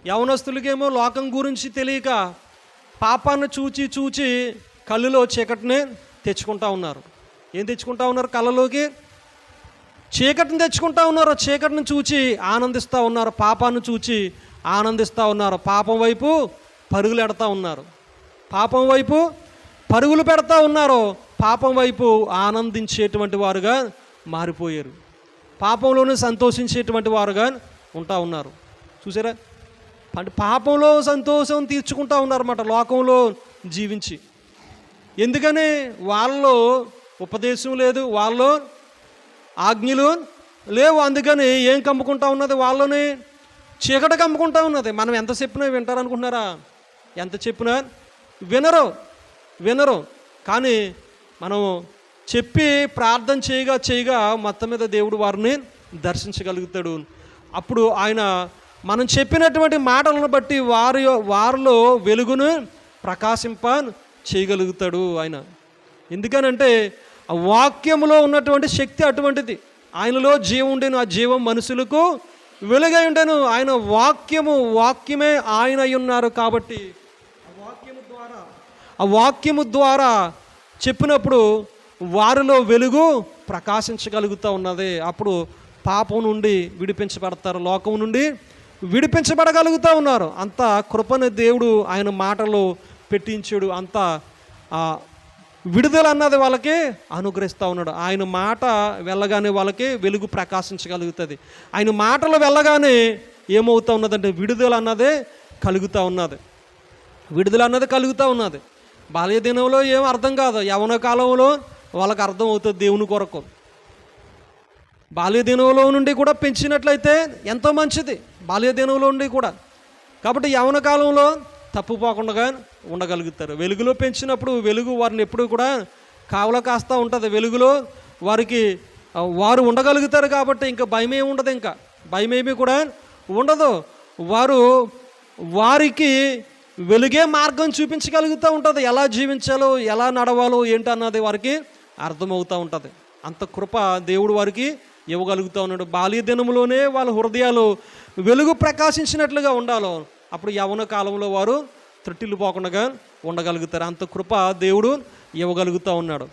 యవనస్తులకేమో లోకం గురించి తెలియక పాపాన్ని చూచి కళ్ళులో చీకటిని తెచ్చుకుంటా ఉన్నారు. ఏం తెచ్చుకుంటా ఉన్నారు? కళ్ళలోకి చీకటిని తెచ్చుకుంటా ఉన్నారు, చీకటిని చూచి ఆనందిస్తూ ఉన్నారు, పాపాన్ని చూచి ఆనందిస్తూ ఉన్నారు, పాపం వైపు పరుగులు పెడతా ఉన్నారు, పాపం వైపు పరుగులు పెడతా ఉన్నారు, పాపం వైపు ఆనందించేటువంటి వారుగా మారిపోయారు, పాపంలోనే సంతోషించేటువంటి వారుగా ఉంటా ఉన్నారు. చూసారా, అంటే పాపంలో సంతోషం తీర్చుకుంటా ఉన్నారన్నమాట లోకంలో జీవించి. ఎందుకని? వాళ్ళలో ఉపదేశం లేదు, వాళ్ళలో ఆజ్ఞలు లేవు, అందుకని ఏం కమ్ముకుంటా ఉన్నది? వాళ్ళని చీకటి కమ్ముకుంటా ఉన్నది. మనం ఎంత చెప్పినా వింటారనుకుంటున్నారా? ఎంత చెప్పినా వినరు. కానీ మనం చెప్పి ప్రార్థన చేయగా మొత్తం మీద దేవుడు వారిని దర్శించగలుగుతాడు. అప్పుడు ఆయన మనం చెప్పినటువంటి మాటలను బట్టి వారిలో వెలుగును ప్రకాశింప చేయగలుగుతాడు ఆయన. ఎందుకనంటే ఆ వాక్యములో ఉన్నటువంటి శక్తి అటువంటిది. ఆయనలో జీవం ఉండేను, ఆ జీవం మనుషులకు వెలుగై ఉండేను. ఆయన వాక్యమే ఆయన అయి ఉన్నారు. కాబట్టి ఆ వాక్యము ద్వారా చెప్పినప్పుడు వారిలో వెలుగు ప్రకాశించగలుగుతూ ఉన్నది. అప్పుడు పాపం నుండి విడిపించబడతారు, లోకం నుండి విడిపించబడగలుగుతూ ఉన్నారు. అంత కృపని దేవుడు ఆయన మాటలో పెట్టించాడు. అంత విడుదల అన్నది వాళ్ళకి అనుగ్రహిస్తూ ఉన్నాడు. ఆయన మాట వెళ్ళగానే వాళ్ళకి వెలుగు ప్రకాశించగలుగుతుంది. ఆయన మాటలు వెళ్ళగానే ఏమవుతూ ఉన్నదంటే విడుదల అన్నదే కలుగుతూ ఉన్నది. బాల్య దినంలో ఏం అర్థం కాదు, యవ్వన కాలంలో వాళ్ళకి అర్థం అవుతుంది దేవుని కొరకు. బాల్య దినంలో నుండి కూడా పెంచినట్లయితే ఎంతో మంచిది, బాల్య దినంలో నుండి కూడా. కాబట్టి యవ్వన కాలంలో తప్పుపోకుండా ఉండగలుగుతారు. వెలుగులో పెంచినప్పుడు వెలుగు వారిని ఎప్పుడు కూడా కావలా కాస్తూ ఉంటుంది. వెలుగులో వారు ఉండగలుగుతారు. కాబట్టి ఇంకా భయమే ఉండదు, ఇంకా భయమేమీ కూడా ఉండదు. వారికి వెలుగే మార్గం చూపించగలుగుతూ ఉంటుంది. ఎలా జీవించాలో, ఎలా నడవాలో ఏంటన్నది వారికి అర్థమవుతూ ఉంటుంది. అంత కృప దేవుడు వారికి ఇవ్వగలుగుతూ ఉన్నాడు. బాల్య దినంలోనే వాళ్ళ హృదయాలు వెలుగు ప్రకాశించినట్లుగా ఉండాలో, అప్పుడు యవ్వన కాలంలో వారు త్రుట్టిల్లిపోకుండా ఉండగలుగుతారు. అంత కృప దేవుడు ఇవ్వగలుగుతూ ఉన్నాడు.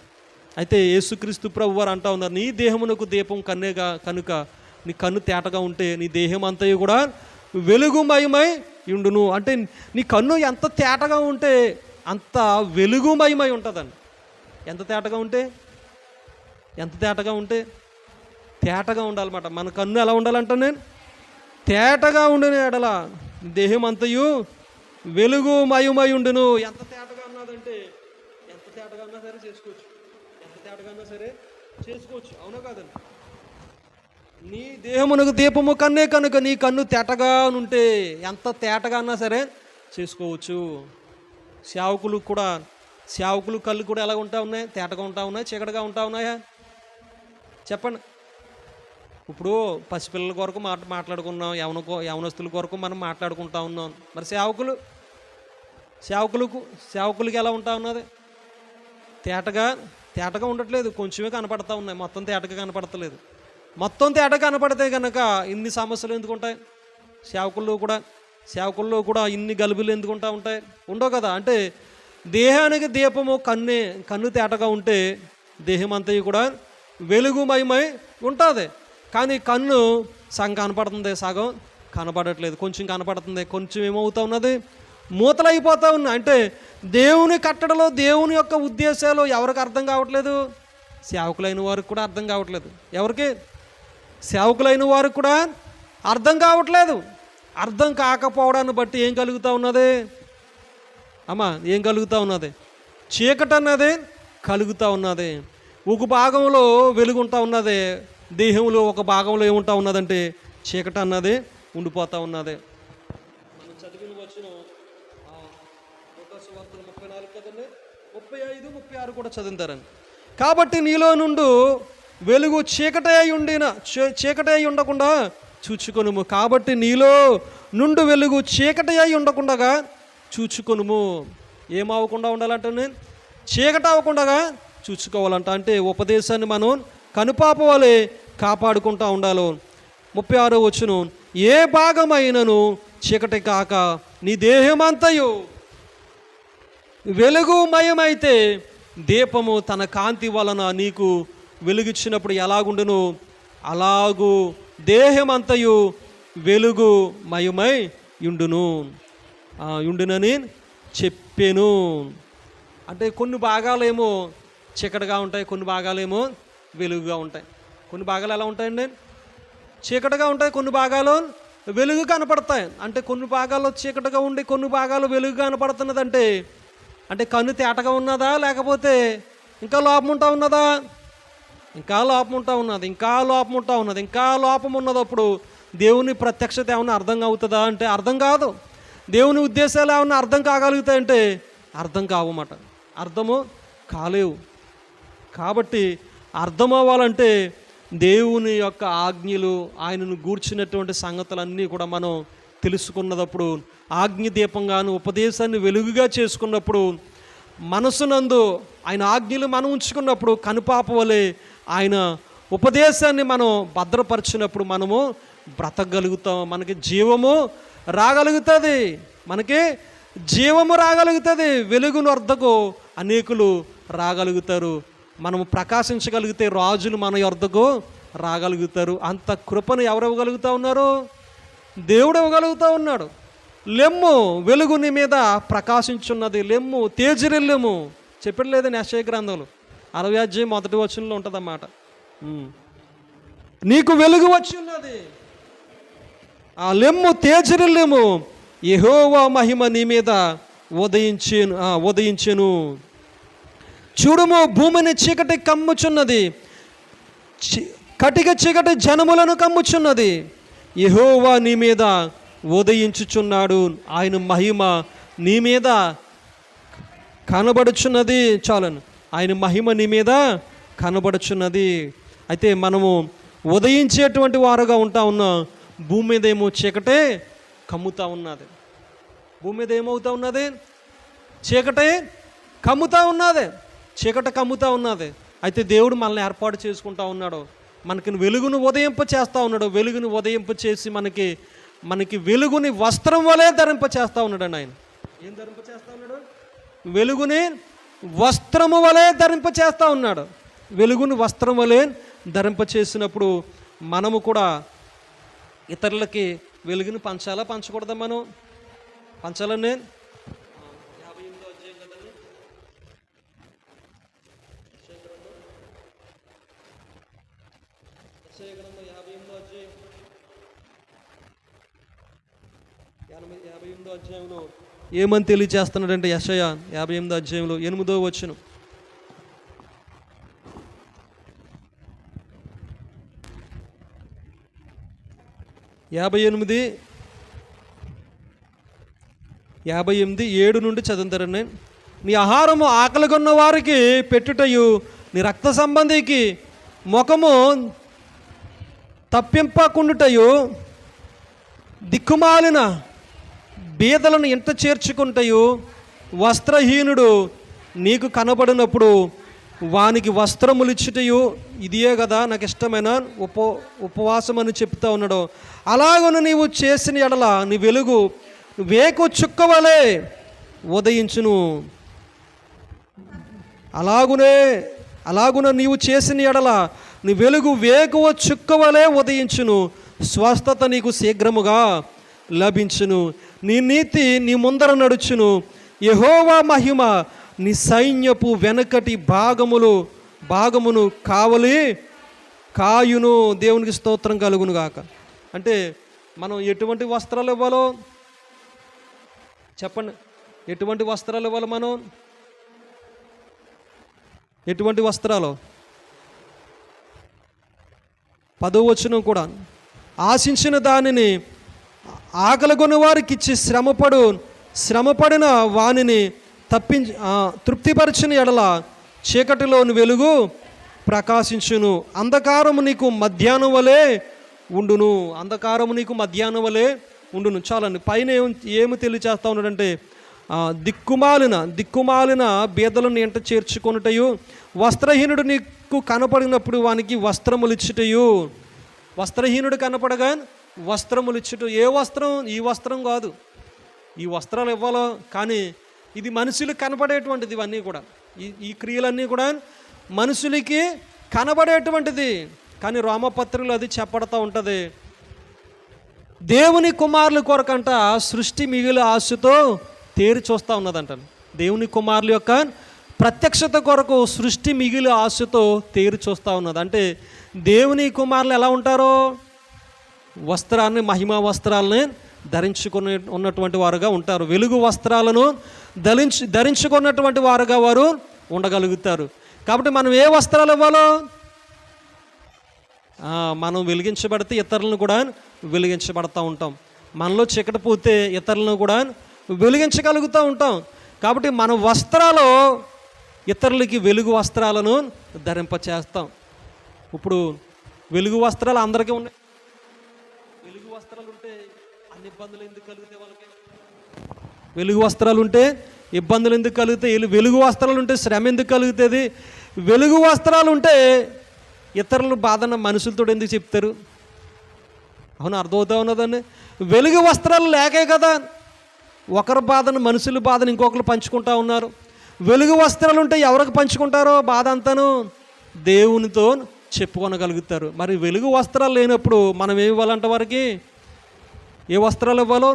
అయితే యేసుక్రీస్తు ప్రభు వారు అంటూ ఉన్నారు, నీ దేహమునకు దీపం కన్నేగా కనుక నీ కన్ను తేటగా ఉంటే నీ దేహం అంతయు కూడా వెలుగుమయమై ఉండును. అంటే నీ కన్ను ఎంత తేటగా ఉంటే అంత వెలుగుమయమై ఉంటుందండి. ఎంత తేటగా ఉంటే తేటగా ఉండాలన్నమాట. మన కన్ను ఎలా ఉండాలంటే నేను తేటగా ఉండిన ఎడల దేహం అంతయు వెలుగుమయమై ఉండును. ఎంత తేటగా ఉన్నదంటే ఎంత తేటగా ఉన్నా సరే చేసుకోవచ్చు, అవునా కాదండి? నీ దేహమునకు దీపము కన్నే కనుక నీ కన్ను తేటగా ఉంటే ఎంత తేటగా అన్నా సరే చేసుకోవచ్చు. సేవకులు కళ్ళు కూడా ఎలా ఉంటా ఉన్నాయి? తేటగా ఉంటా ఉన్నాయి, చీకటిగా ఉంటా ఉన్నాయా? చెప్పండి. ఇప్పుడు పసిపిల్లల కొరకు మాట్లాడుకున్నాం, యవనస్తుల కొరకు మనం మాట్లాడుకుంటా ఉన్నాం. మరి సేవకులకి ఎలా ఉంటా ఉన్నది? తేటగా ఉండట్లేదు, కొంచెమే కనపడతా ఉన్నాయి, మొత్తం తేటగా కనపడతలేదు. మొత్తం తేటగా కనపడితే కనుక ఇన్ని సమస్యలు ఎందుకు ఉంటాయి? సేవకుల్లో కూడా ఇన్ని గలుబులు ఎందుకు ఉంటాయి? ఉండవు కదా. అంటే దేహానికి దీపము కన్ను తేటగా ఉంటే దేహం అంతా కూడా వెలుగుమయమై ఉంటుంది. కానీ కన్ను సగం కనపడుతుంది, సగం కనపడట్లేదు, కొంచెం కనపడుతుంది, కొంచెం ఏమవుతా ఉన్నది? మూతలైపోతూ ఉన్నాయి. అంటే దేవుని కట్టడలో దేవుని యొక్క ఉద్దేశాలు ఎవరికి అర్థం కావట్లేదు? సేవకులైన వారికి కూడా అర్థం కావట్లేదు. ఎవరికి? సేవకులైన వారికి కూడా అర్థం కావట్లేదు. అర్థం కాకపోవడాన్ని బట్టి ఏం కలుగుతూ ఉన్నది? ఏం కలుగుతూ ఉన్నది? చీకటి అన్నది కలుగుతూ ఉన్నది. ఒక భాగంలో వెలుగుంటా ఉన్నది, దేహంలో ఒక భాగంలో ఏముంటా ఉన్నదంటే చీకటి అన్నది ఉండిపోతూ ఉన్నది. మనం చదివిన వచనం 34 కదండి, 35, 36 కూడా చదువుతారండి. కాబట్టి నీలో నుండి వెలుగు చీకటి అయి ఉండకుండా చూచుకొనుము. కాబట్టి నీలో నుండి వెలుగు చీకటి అయి ఉండకుండా చూచుకొనుము. ఏమవ్వకుండా ఉండాలంటే చీకటి అవ్వకుండా చూసుకోవాలంట. అంటే ఉపదేశాన్ని మనం కనుపాప వలె కాపాడుకుంటూ ఉండాలి. 36వ వచనం, ఏ భాగమైనను చీకటి కాక నీ దేహమంతయు వెలుగుమయమైతే దీపము తన కాంతి వలన నీకు వెలుగిచ్చినప్పుడు ఎలాగుండును అలాగూ దేహమంతయు వెలుగు మయమై యుండునని చెప్పాను. అంటే కొన్ని భాగాలేమో చీకటిగా ఉంటాయి, కొన్ని భాగాలేమో వెలుగుగా ఉంటాయి. కొన్ని భాగాలు ఎలా ఉంటాయండి? చీకటిగా ఉంటాయి, కొన్ని భాగాలు వెలుగు కనపడతాయి. అంటే కొన్ని భాగాల్లో చీకటిగా ఉండి కొన్ని భాగాలు వెలుగు కనపడుతున్నదంటే అంటే కన్ను తేటగా ఉన్నదా, లేకపోతే ఇంకా లోపం ఉంటా ఉన్నదా? ఇంకా లోపం ఉంటా ఉన్నది, ఇంకా లోపం ఉంటా ఉన్నది, ఇంకా లోపం ఉన్నదప్పుడు దేవుని ప్రత్యక్షత ఏమన్నా అర్థం అవుతుందా అంటే అర్థం కాదు. దేవుని ఉద్దేశాలు ఏమన్నా అర్థం కాగలుగుతాయంటే అర్థం కావన్నమాట, అర్థము కాలేవు. కాబట్టి అర్థం అవ్వాలంటే దేవుని యొక్క ఆజ్ఞలు, ఆయనను గూర్చినటువంటి సంగతులన్నీ కూడా మనం తెలుసుకున్నప్పుడు, ఆజ్ఞ దీపంగాను ఉపదేశాన్ని వెలుగుగా చేసుకున్నప్పుడు, మనసునందు ఆయన ఆజ్ఞలు మనం ఉంచుకున్నప్పుడు, కనుపాప వలె ఆయన ఉపదేశాన్ని మనం భద్రపరిచినప్పుడు మనము బ్రతకగలుగుతాం. మనకి జీవము రాగలుగుతుంది, మనకి జీవము రాగలుగుతుంది. వెలుగును వద్దకు అనేకులు రాగలుగుతారు. మనము ప్రకాశించగలిగితే రాజులు మన యొద్దకు రాగలుగుతారు. అంత కృపను ఎవరు ఇవ్వగలుగుతూ ఉన్నారు? దేవుడు ఇవ్వగలుగుతూ ఉన్నాడు. లెమ్ము, వెలుగు నీ మీద ప్రకాశించున్నది, లెమ్ము తేజరిల్లెము చెప్పట్లేదని యెషయా గ్రంథంలో 60 ఉంటుందన్నమాట. నీకు వెలుగు వచ్చి ఉన్నది, ఆ లెమ్ము తేజరిల్లెము, యెహోవా మహిమ నీ మీద ఉదయించెను. చూడుము, భూమిని చీకటి కమ్ముచున్నది, కటిక చీకటి జనములను కమ్ముచున్నది. యెహోవా నీ మీద ఉదయించుచున్నాడు, ఆయన మహిమ నీ మీద కనబడుచున్నది. చాలను, ఆయన మహిమ నీ మీద కనబడుచున్నది. అయితే మనము ఉదయించేటువంటి వారుగా ఉంటా ఉన్నాం. భూమి మీద ఏమో చీకటే కమ్ముతా ఉన్నది. భూమి మీద ఏమవుతా ఉన్నది? చీకటే కమ్ముతా ఉన్నది, చీకటి కమ్ముతా ఉన్నది. అయితే దేవుడు మనల్ని ఏర్పాటు చేసుకుంటా ఉన్నాడు, మనకి వెలుగును ఉదయింప చేస్తూ ఉన్నాడు. వెలుగును ఉదయింప చేసి మనకి వెలుగుని వస్త్రం వలె ధరింప చేస్తూ ఉన్నాడు. ఆయన ఏం ధరింప చేస్తూ ఉన్నాడు? వెలుగుని వస్త్రము వలె ధరింప చేస్తూ ఉన్నాడు. వెలుగుని వస్త్రం వలె ధరింప చేసినప్పుడు మనము కూడా ఇతరులకి వెలుగుని పంచకూడదా? మనం పంచాలని 58వ అధ్యాయం కదండి, 58వ అధ్యాయంలో ఏమని తెలియజేస్తున్నాడంటే యెషయా 58వ అధ్యాయంలో 8వ వచనం, యాభై 7 నుండి చదువుతారండి. నీ ఆహారము ఆకలిగొన్న వారికి పెట్టుటయు, నీ రక్త సంబంధికి ముఖము తప్పింపకుండుటయు, దిక్కుమాలిన బీదలను ఇంట చేర్చుకుంటయు, వస్త్రహీనుడు నీకు కనబడినప్పుడు వానికి వస్త్రములు ఇచ్చుటయు, ఇదియే కదా నాకు ఇష్టమైన ఉపవాసం అని చెప్తా ఉన్నాడు. అలాగను నీవు చేసిన ఎడల నీ వెలుగు వేకు చుక్కవలే ఉదయించును. అలాగున నీవు చేసిన ఎడల నీ వెలుగు వేకువ చుక్కవలే ఉదయించును. స్వస్థత నీకు శీఘ్రముగా లభించును. నీ నీతి నీ ముందర నడుచును. యెహోవా మహిమ నీ సైన్యపు వెనకటి భాగమును కాయును. దేవునికి స్తోత్రం కలుగును గాక. అంటే మనం ఎటువంటి వస్త్రాలు ఇవ్వాలో చెప్పండి. ఎటువంటి వస్త్రాలు ఇవ్వాలి? మనం ఎటువంటి వస్త్రాలు? 10వ వచనం కూడా, ఆశించిన దానిని ఆకలిగొని వారికి ఇచ్చి శ్రమపడిన వానిని తృప్తిపరిచిన ఎడల చీకటిలోని వెలుగు ప్రకాశించును. అంధకారము నీకు మధ్యాహ్నం వలె ఉండును. అంధకారము నీకు మధ్యాహ్నం వలె ఉండును. చాలండి. పైన ఏమి తెలియచేస్తా ఉన్నాడంటే, దిక్కుమాలిన బీదలను ఎంట చేర్చుకొనుటయు, వస్త్రహీనుడు నీకు కనపడినప్పుడు వానికి వస్త్రములు ఇచ్చుటయు. వస్త్రహీనుడు కనపడగా వస్త్రములు ఇచ్చుట. ఏ వస్త్రం? ఈ వస్త్రం కాదు. ఈ వస్త్రాలు ఇవ్వాలో, కానీ ఇది మనుషులకు కనపడేటువంటిది. ఇవన్నీ కూడా ఈ క్రియలన్నీ కూడా మనుషులకి కనబడేటువంటిది. కానీ రోమపత్రికలో అది చెప్పబడుతూ ఉంటుంది. దేవుని కుమారుల కొరకంట సృష్టి మిగిలి ఆశతో తేరి చూస్తూ ఉన్నదంట. దేవుని కుమారుల యొక్క ప్రత్యక్షత కొరకు సృష్టి మిగిలి ఆశతో తేరి చూస్తూ ఉన్నది. అంటే దేవుని కుమారులు ఎలా ఉంటారో వస్త్రాన్ని, మహిమా వస్త్రాలని ధరించుకుని ఉన్నటువంటి వారుగా ఉంటారు. వెలుగు వస్త్రాలను ధరించుకున్నటువంటి వారుగా వారు ఉండగలుగుతారు. కాబట్టి మనం ఏ వస్త్రాలు ఇవ్వాలో, మనం వెలిగించబడితే ఇతరులను కూడా వెలిగించబడతా ఉంటాం. మనలో చీకటి పోతే ఇతరులను కూడా వెలిగించగలుగుతూ ఉంటాం. కాబట్టి మన వస్త్రాలు ఇతరులకి వెలుగు వస్త్రాలను ధరింపచేస్తాం. ఇప్పుడు వెలుగు వస్త్రాలు అందరికీ ఉన్నాయి. వెలుగు వస్త్రాలు ఉంటే అన్ని ఇబ్బందులు ఎందుకు కలుగుతాయి వాళ్ళకి? వెలుగు వస్త్రాలు ఉంటే ఇబ్బందులు ఎందుకు కలుగుతాయి? వెలుగు వస్త్రాలు ఉంటే శ్రమ ఎందుకు కలుగుతుంది? వెలుగు వస్త్రాలు ఉంటే ఇతరులు బాధన మనుషులతో ఎందుకు చెప్తారు? అవును, అర్థమవుతా ఉన్నదండి. వెలుగు వస్త్రాలు లేకే కదా ఒకరి బాధను, మనుషుల బాధను ఇంకొకరు పంచుకుంటా ఉన్నారు. వెలుగు వస్త్రాలు ఉంటే ఎవరికి పంచుకుంటారో బాధ అంతాను? దేవునితో చెప్పుకొనగలుగుతారు. మరి వెలుగు వస్త్రాలు లేనప్పుడు మనం ఏమి ఇవ్వాలంటే వారికి ఏ వస్త్రాలు ఇవ్వాలో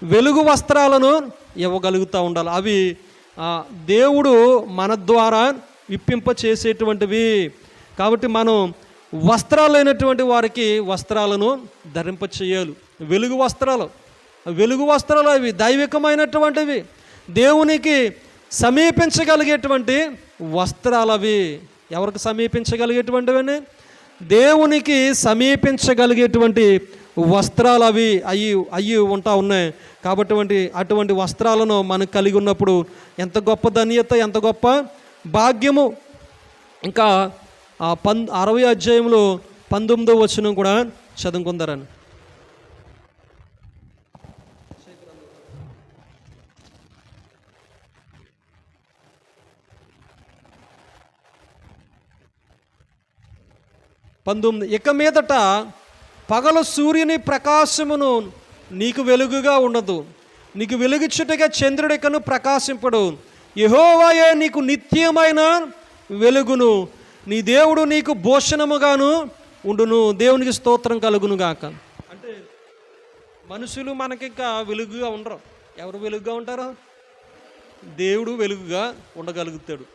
వెలుగు వస్త్రాలను ఇవ్వగలుగుతూ ఉండాలి. అవి దేవుడు మన ద్వారా విప్పింప చేసేటువంటివి. కాబట్టి మనం వస్త్రాలు లేనటువంటి వారికి వస్త్రాలను ధరింప చేయాలి. వెలుగు వస్త్రాలు అవి దైవికమైనటువంటివి, దేవునికి సమీపించగలిగేటువంటి వస్త్రాలు అవి. ఎవరికి సమీపించగలిగేటువంటివని? దేవునికి సమీపించగలిగేటువంటి వస్త్రాలు అవి అయ్యి ఉంటా ఉన్నాయి. కాబట్టి అటువంటి వస్త్రాలను మనం కలిగి ఉన్నప్పుడు ఎంత గొప్ప ధన్యత, ఎంత గొప్ప భాగ్యము. ఇంకా 60వ అధ్యాయంలో 19వ వచనం కూడా చదువుకుందారని. ఇక మీదట పగలు సూర్యుని ప్రకాశమును నీకు వెలుగుగా ఉండదు, నీకు వెలుగుచుటగా చంద్రుడు ఇకను ప్రకాశింపడు. యెహోవాయే నీకు నిత్యమైన వెలుగును, నీ దేవుడు నీకు భూషణముగాను ఉండును. దేవునికి స్తోత్రం కలుగును గాక. అంటే మనుషులు మనకి ఇంకా వెలుగుగా ఉండరు. ఎవరు వెలుగుగా ఉంటారో? దేవుడు వెలుగుగా ఉండగలుగుతాడు.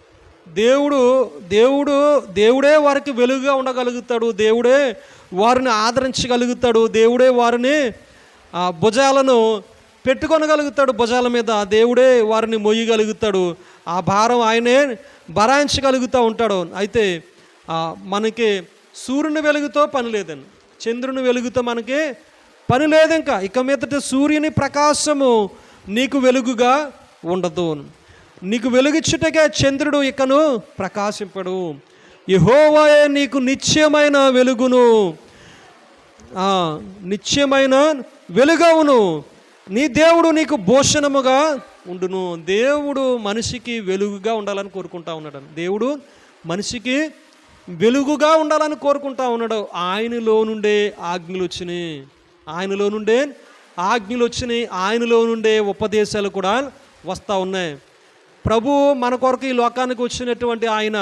దేవుడే వారికి వెలుగుగా ఉండగలుగుతాడు. దేవుడే వారిని ఆదరించగలుగుతాడు. దేవుడే వారిని భుజాలను పెట్టుకొనగలుగుతాడు. భుజాల మీద దేవుడే వారిని మొయ్యగలుగుతాడు. ఆ భారం ఆయనే భరాయించగలుగుతూ ఉంటాడు. అయితే మనకి సూర్యుని వెలుగుతో పని లేదండి, చంద్రుని వెలుగుతో మనకి పని లేదు. ఇక మీదట సూర్యుని ప్రకాశము నీకు వెలుగుగా ఉండదు, నీకు వెలుగిచ్చుటగా చంద్రుడు ఇకను ప్రకాశింపడు. యెహోవాయే నీకు నిత్యమైన వెలుగును, నిత్యమైన వెలుగవును, నీ దేవుడు నీకు భూషణముగా ఉండును. దేవుడు మనిషికి వెలుగుగా ఉండాలని కోరుకుంటా ఉన్నాడు. దేవుడు మనిషికి వెలుగుగా ఉండాలని కోరుకుంటా ఉన్నాడు. ఆయనలో నుండే ఆజ్ఞలు వచ్చినాయి, ఆయనలో నుండే ఉపదేశాలు కూడా వస్తూ ఉన్నాయి. ప్రభు మన కొరకు ఈ లోకానికి వచ్చినటువంటి ఆయన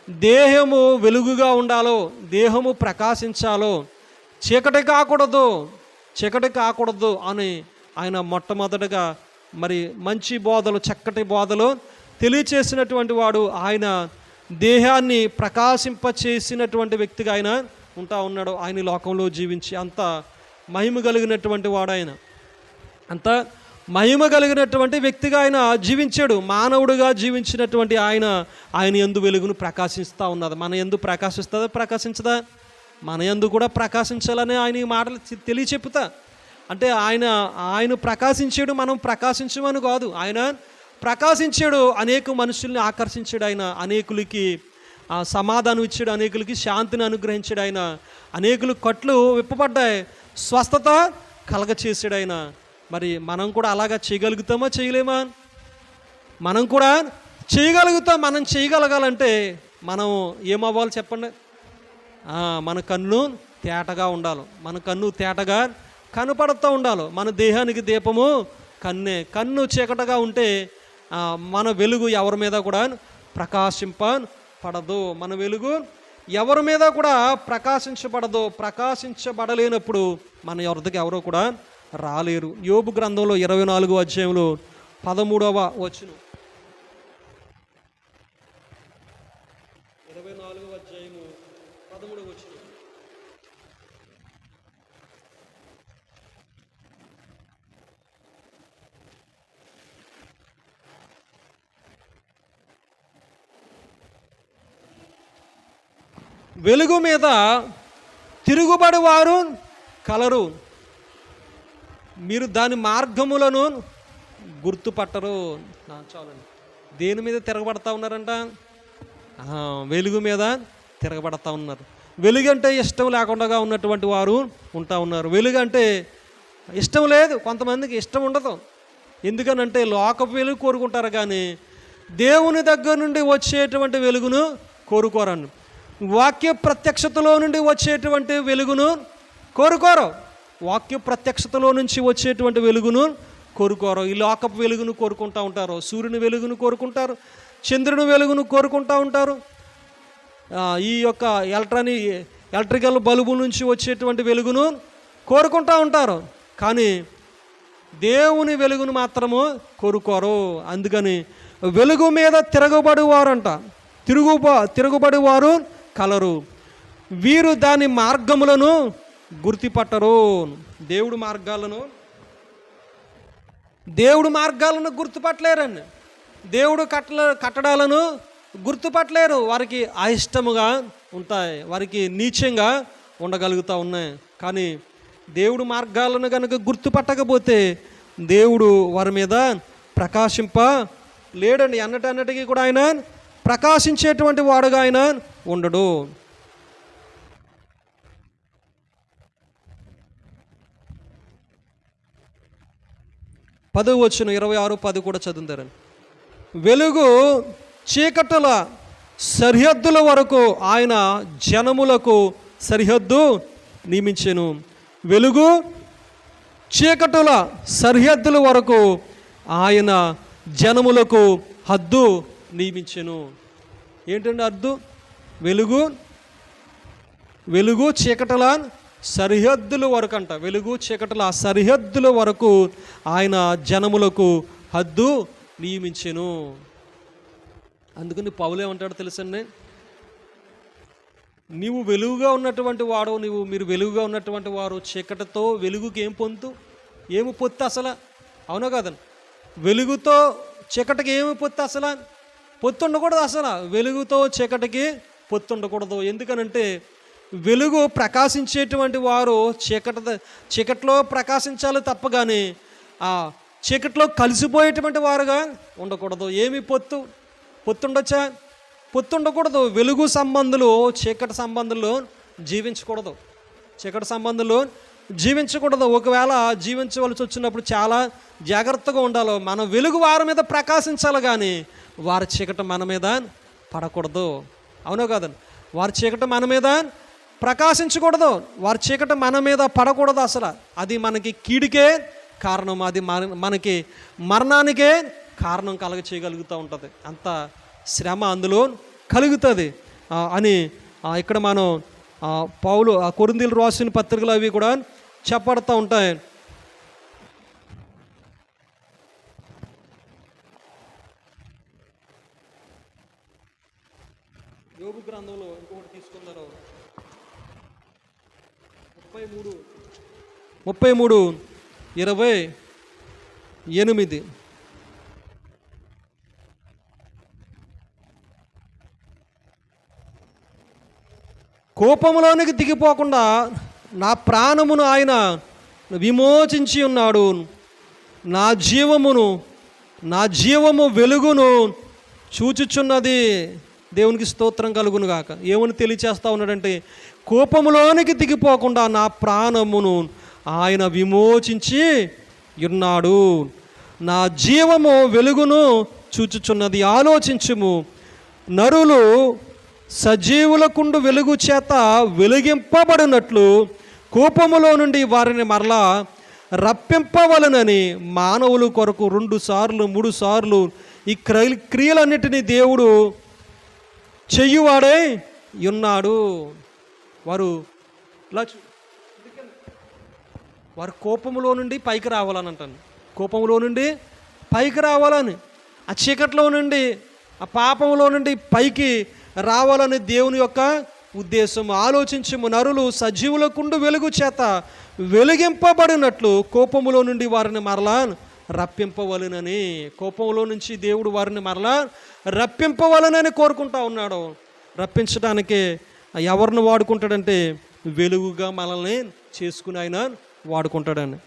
దేహము వెలుగుగా ఉండాలో, దేహము ప్రకాశించాలో, చీకటి కాకూడదు అని ఆయన మొట్టమొదటగా మరి మంచి బోధలు, చక్కటి బోధలు తెలియచేసినటువంటి వాడు. ఆయన దేహాన్ని ప్రకాశింపచేసినటువంటి వ్యక్తిగా ఆయన ఉంటా ఉన్నాడు. ఆయన లోకంలో జీవించి అంత మహిమ కలిగినటువంటి వాడు. అంత మహిమ కలిగినటువంటి వ్యక్తిగా ఆయన జీవించాడు. మానవుడిగా జీవించినటువంటి ఆయన యందు వెలుగును ప్రకాశిస్తూ ఉన్నది. మన యందు ప్రకాశించదా? మన యందు కూడా ప్రకాశించాలని ఆయన ఈ మాటలు తెలియచెప్పుతా. అంటే ఆయన ప్రకాశించాడు, మనం ప్రకాశించమని కాదు. ఆయన ప్రకాశించాడు, అనేక మనుషుల్ని ఆకర్షించాడు. ఆయన అనేకులకి సమాధానం ఇచ్చాడు, అనేకులకి శాంతిని అనుగ్రహించాడు. ఆయన అనేకులు కట్లు విప్పబడ్డాయి, స్వస్థత కలగచేసాడు ఆయన. మరి మనం కూడా అలాగా చేయగలుగుతామా, చేయలేమా? మనం కూడా చేయగలుగుతాం. మనం చేయగలగాలంటే మనం ఏమవ్వాలి చెప్పండి? మన కన్ను తేటగా ఉండాలి, మన కన్ను తేటగా కనపడుతూ ఉండాలి. మన దేహానికి దీపము కన్నే. కన్ను చీకటగా ఉంటే మన వెలుగు ఎవరి మీద కూడా ప్రకాశింప పడదు. మన వెలుగు ఎవరి మీద కూడా ప్రకాశించబడలేనప్పుడు మన వద్దకు ఎవరో కూడా రాలేరు. యోబు గ్రంథంలో 24వ అధ్యాయంలో 13వ వచనం. 24వ అధ్యాయము 13వ వచనం. వెలుగు మీద తిరుగుబడి వారు కలరు, మీరు దాని మార్గములను గుర్తుపట్టరు. చాలండి. దేని మీద తిరగబడతా ఉన్నారంట? వెలుగు మీద తిరగబడతా ఉన్నారు. వెలుగు అంటే ఇష్టం లేకుండా ఉన్నటువంటి వారు ఉంటా ఉన్నారు. వెలుగు అంటే ఇష్టం లేదు, కొంతమందికి ఇష్టం ఉండదు. ఎందుకనంటే లోకపు వెలుగు కోరుకుంటారు కానీ దేవుని దగ్గర నుండి వచ్చేటువంటి వెలుగును కోరుకోరండి. వాక్య ప్రత్యక్షతలో నుండి వచ్చేటువంటి వెలుగును కోరుకోరు. వాక్య ప్రత్యక్షతలో నుంచి వచ్చేటువంటి వెలుగును కోరుకోరు. ఈ లోకపు వెలుగును కోరుకుంటూ ఉంటారు. సూర్యుని వెలుగును కోరుకుంటారు, చంద్రుని వెలుగును కోరుకుంటూ ఉంటారు. ఈ యొక్క ఎలక్ట్రికల్ బల్బు నుంచి వచ్చేటువంటి వెలుగును కోరుకుంటూ ఉంటారు. కానీ దేవుని వెలుగును మాత్రము కోరుకోరు. అందుకని వెలుగు మీద తిరుగుబడి వారు కలరు, వీరు దాని మార్గములను గుర్తుపట్టరు. దేవుడు మార్గాలను గుర్తుపట్టలేరండి. దేవుడు కట్టడాలను గుర్తుపట్టలేరు. వారికి అయిష్టముగా ఉంటాయి, వారికి నీచంగా ఉండగలుగుతూ ఉన్నాయి. కానీ దేవుడు మార్గాలను కనుక గుర్తుపట్టకపోతే దేవుడు వారి మీద ప్రకాశింప లేడండి. అన్నటికీ కూడా ఆయన ప్రకాశించేటువంటి వాడుగా ఆయన ఉండడు. పదవి వచ్చిన 26-10 కూడా చదువుతారని. వెలుగు చీకటుల సరిహద్దుల వరకు ఆయన జనములకు సరిహద్దు నియమించెను. వెలుగు చీకటుల సరిహద్దుల వరకు ఆయన జనములకు హద్దు నియమించెను. ఏంటండి అద్దు? వెలుగు చీకటల సరిహద్దుల వరకు అంట. వెలుగు చీకటల సరిహద్దుల వరకు ఆయన జనములకు హద్దు నియమించెను. అందుకని పౌలు ఏమంటాడో తెలుసండి, నీవు వెలుగుగా ఉన్నటువంటి వాడు, మీరు వెలుగుగా ఉన్నటువంటి వారు చీకటితో వెలుగుకి ఏమి పొత్తు అసలు? అవునా కదండి? వెలుగుతో చీకటికి ఏమి పొత్తు అసలు? పొత్తు ఉండకూడదు. అసలు వెలుగుతో చీకటికి పొత్తు ఉండకూడదు. ఎందుకనంటే వెలుగు ప్రకాశించేటువంటి వారు చీకటిలో ప్రకాశించాలి తప్ప కానీ ఆ చీకటిలో కలిసిపోయేటువంటి వారుగా ఉండకూడదు. ఏమి పొత్తు ఉండొచ్చా? పొత్తు ఉండకూడదు. వెలుగు సంబంధులు చీకటి సంబంధులు జీవించకూడదు. ఒకవేళ జీవించవలసి వచ్చినప్పుడు చాలా జాగ్రత్తగా ఉండాలి. మన వెలుగు వారి మీద ప్రకాశించాలి కానీ వారి చీకటి మన మీద పడకూడదు. అవునా కాదండి? వారి చీకటి మన మీద ప్రకాశించకూడదు, వారి చీకటి మన మీద పడకూడదు. అసలు అది మనకి కీడుకే కారణం, అది మనకి మరణానికే కారణం చేయగలుగుతూ ఉంటుంది. అంత శ్రమ అందులో కలుగుతుంది అని ఇక్కడ మనం పౌలు కొరింథీయులు రాసిన పత్రికలు అవి కూడా చెప్పబడుతూ ఉంటాయి. యోబు గ్రంథంలో ఇంకొకటి తీసుకున్నారు, 33:28. కోపంలోనికి దిగిపోకుండా నా ప్రాణమును ఆయన విమోచించి ఉన్నాడు. నా జీవము వెలుగును చూచుచున్నది. దేవునికి స్తోత్రం కలుగును గాక. ఏమని తెలియచేస్తూ ఉన్నాడంటే, కోపములోనికి దిగిపోకుండా నా ప్రాణమును ఆయన విమోచించి ఉన్నాడు. నా జీవము వెలుగును చూచుచున్నది. ఆలోచించుము, నరులు సజీవులకుండు వెలుగు చేత వెలిగింపబడినట్లు కోపములో నుండి వారిని మరలా రప్పింపవలనని మానవుల కొరకు 2 సార్లు 3 సార్లు ఈ క్రియలన్నిటినీ దేవుడు చెయ్యువాడే ఉన్నాడు. వారు ఇలా వారు కోపములో నుండి పైకి రావాలని అంటాను. కోపంలో నుండి పైకి రావాలని, ఆ చీకట్లో నుండి, ఆ పాపంలో నుండి పైకి రావాలని దేవుని యొక్క ఉద్దేశం. ఆలోచించము, నరులు సజీవులకుండు వెలుగు చేత వెలిగింపబడినట్లు కోపములో నుండి వారిని మరలా రప్పింపవలనని, కోపంలో నుంచి దేవుడు వారిని మరలా రప్పింపవలనని కోరుకుంటా ఉన్నాడు. రప్పించడానికే ఎవరిని వాడుకుంటాడంటే వెలుగుగా మనల్ని చేసుకుని ఆయన వాడుకుంటాడని.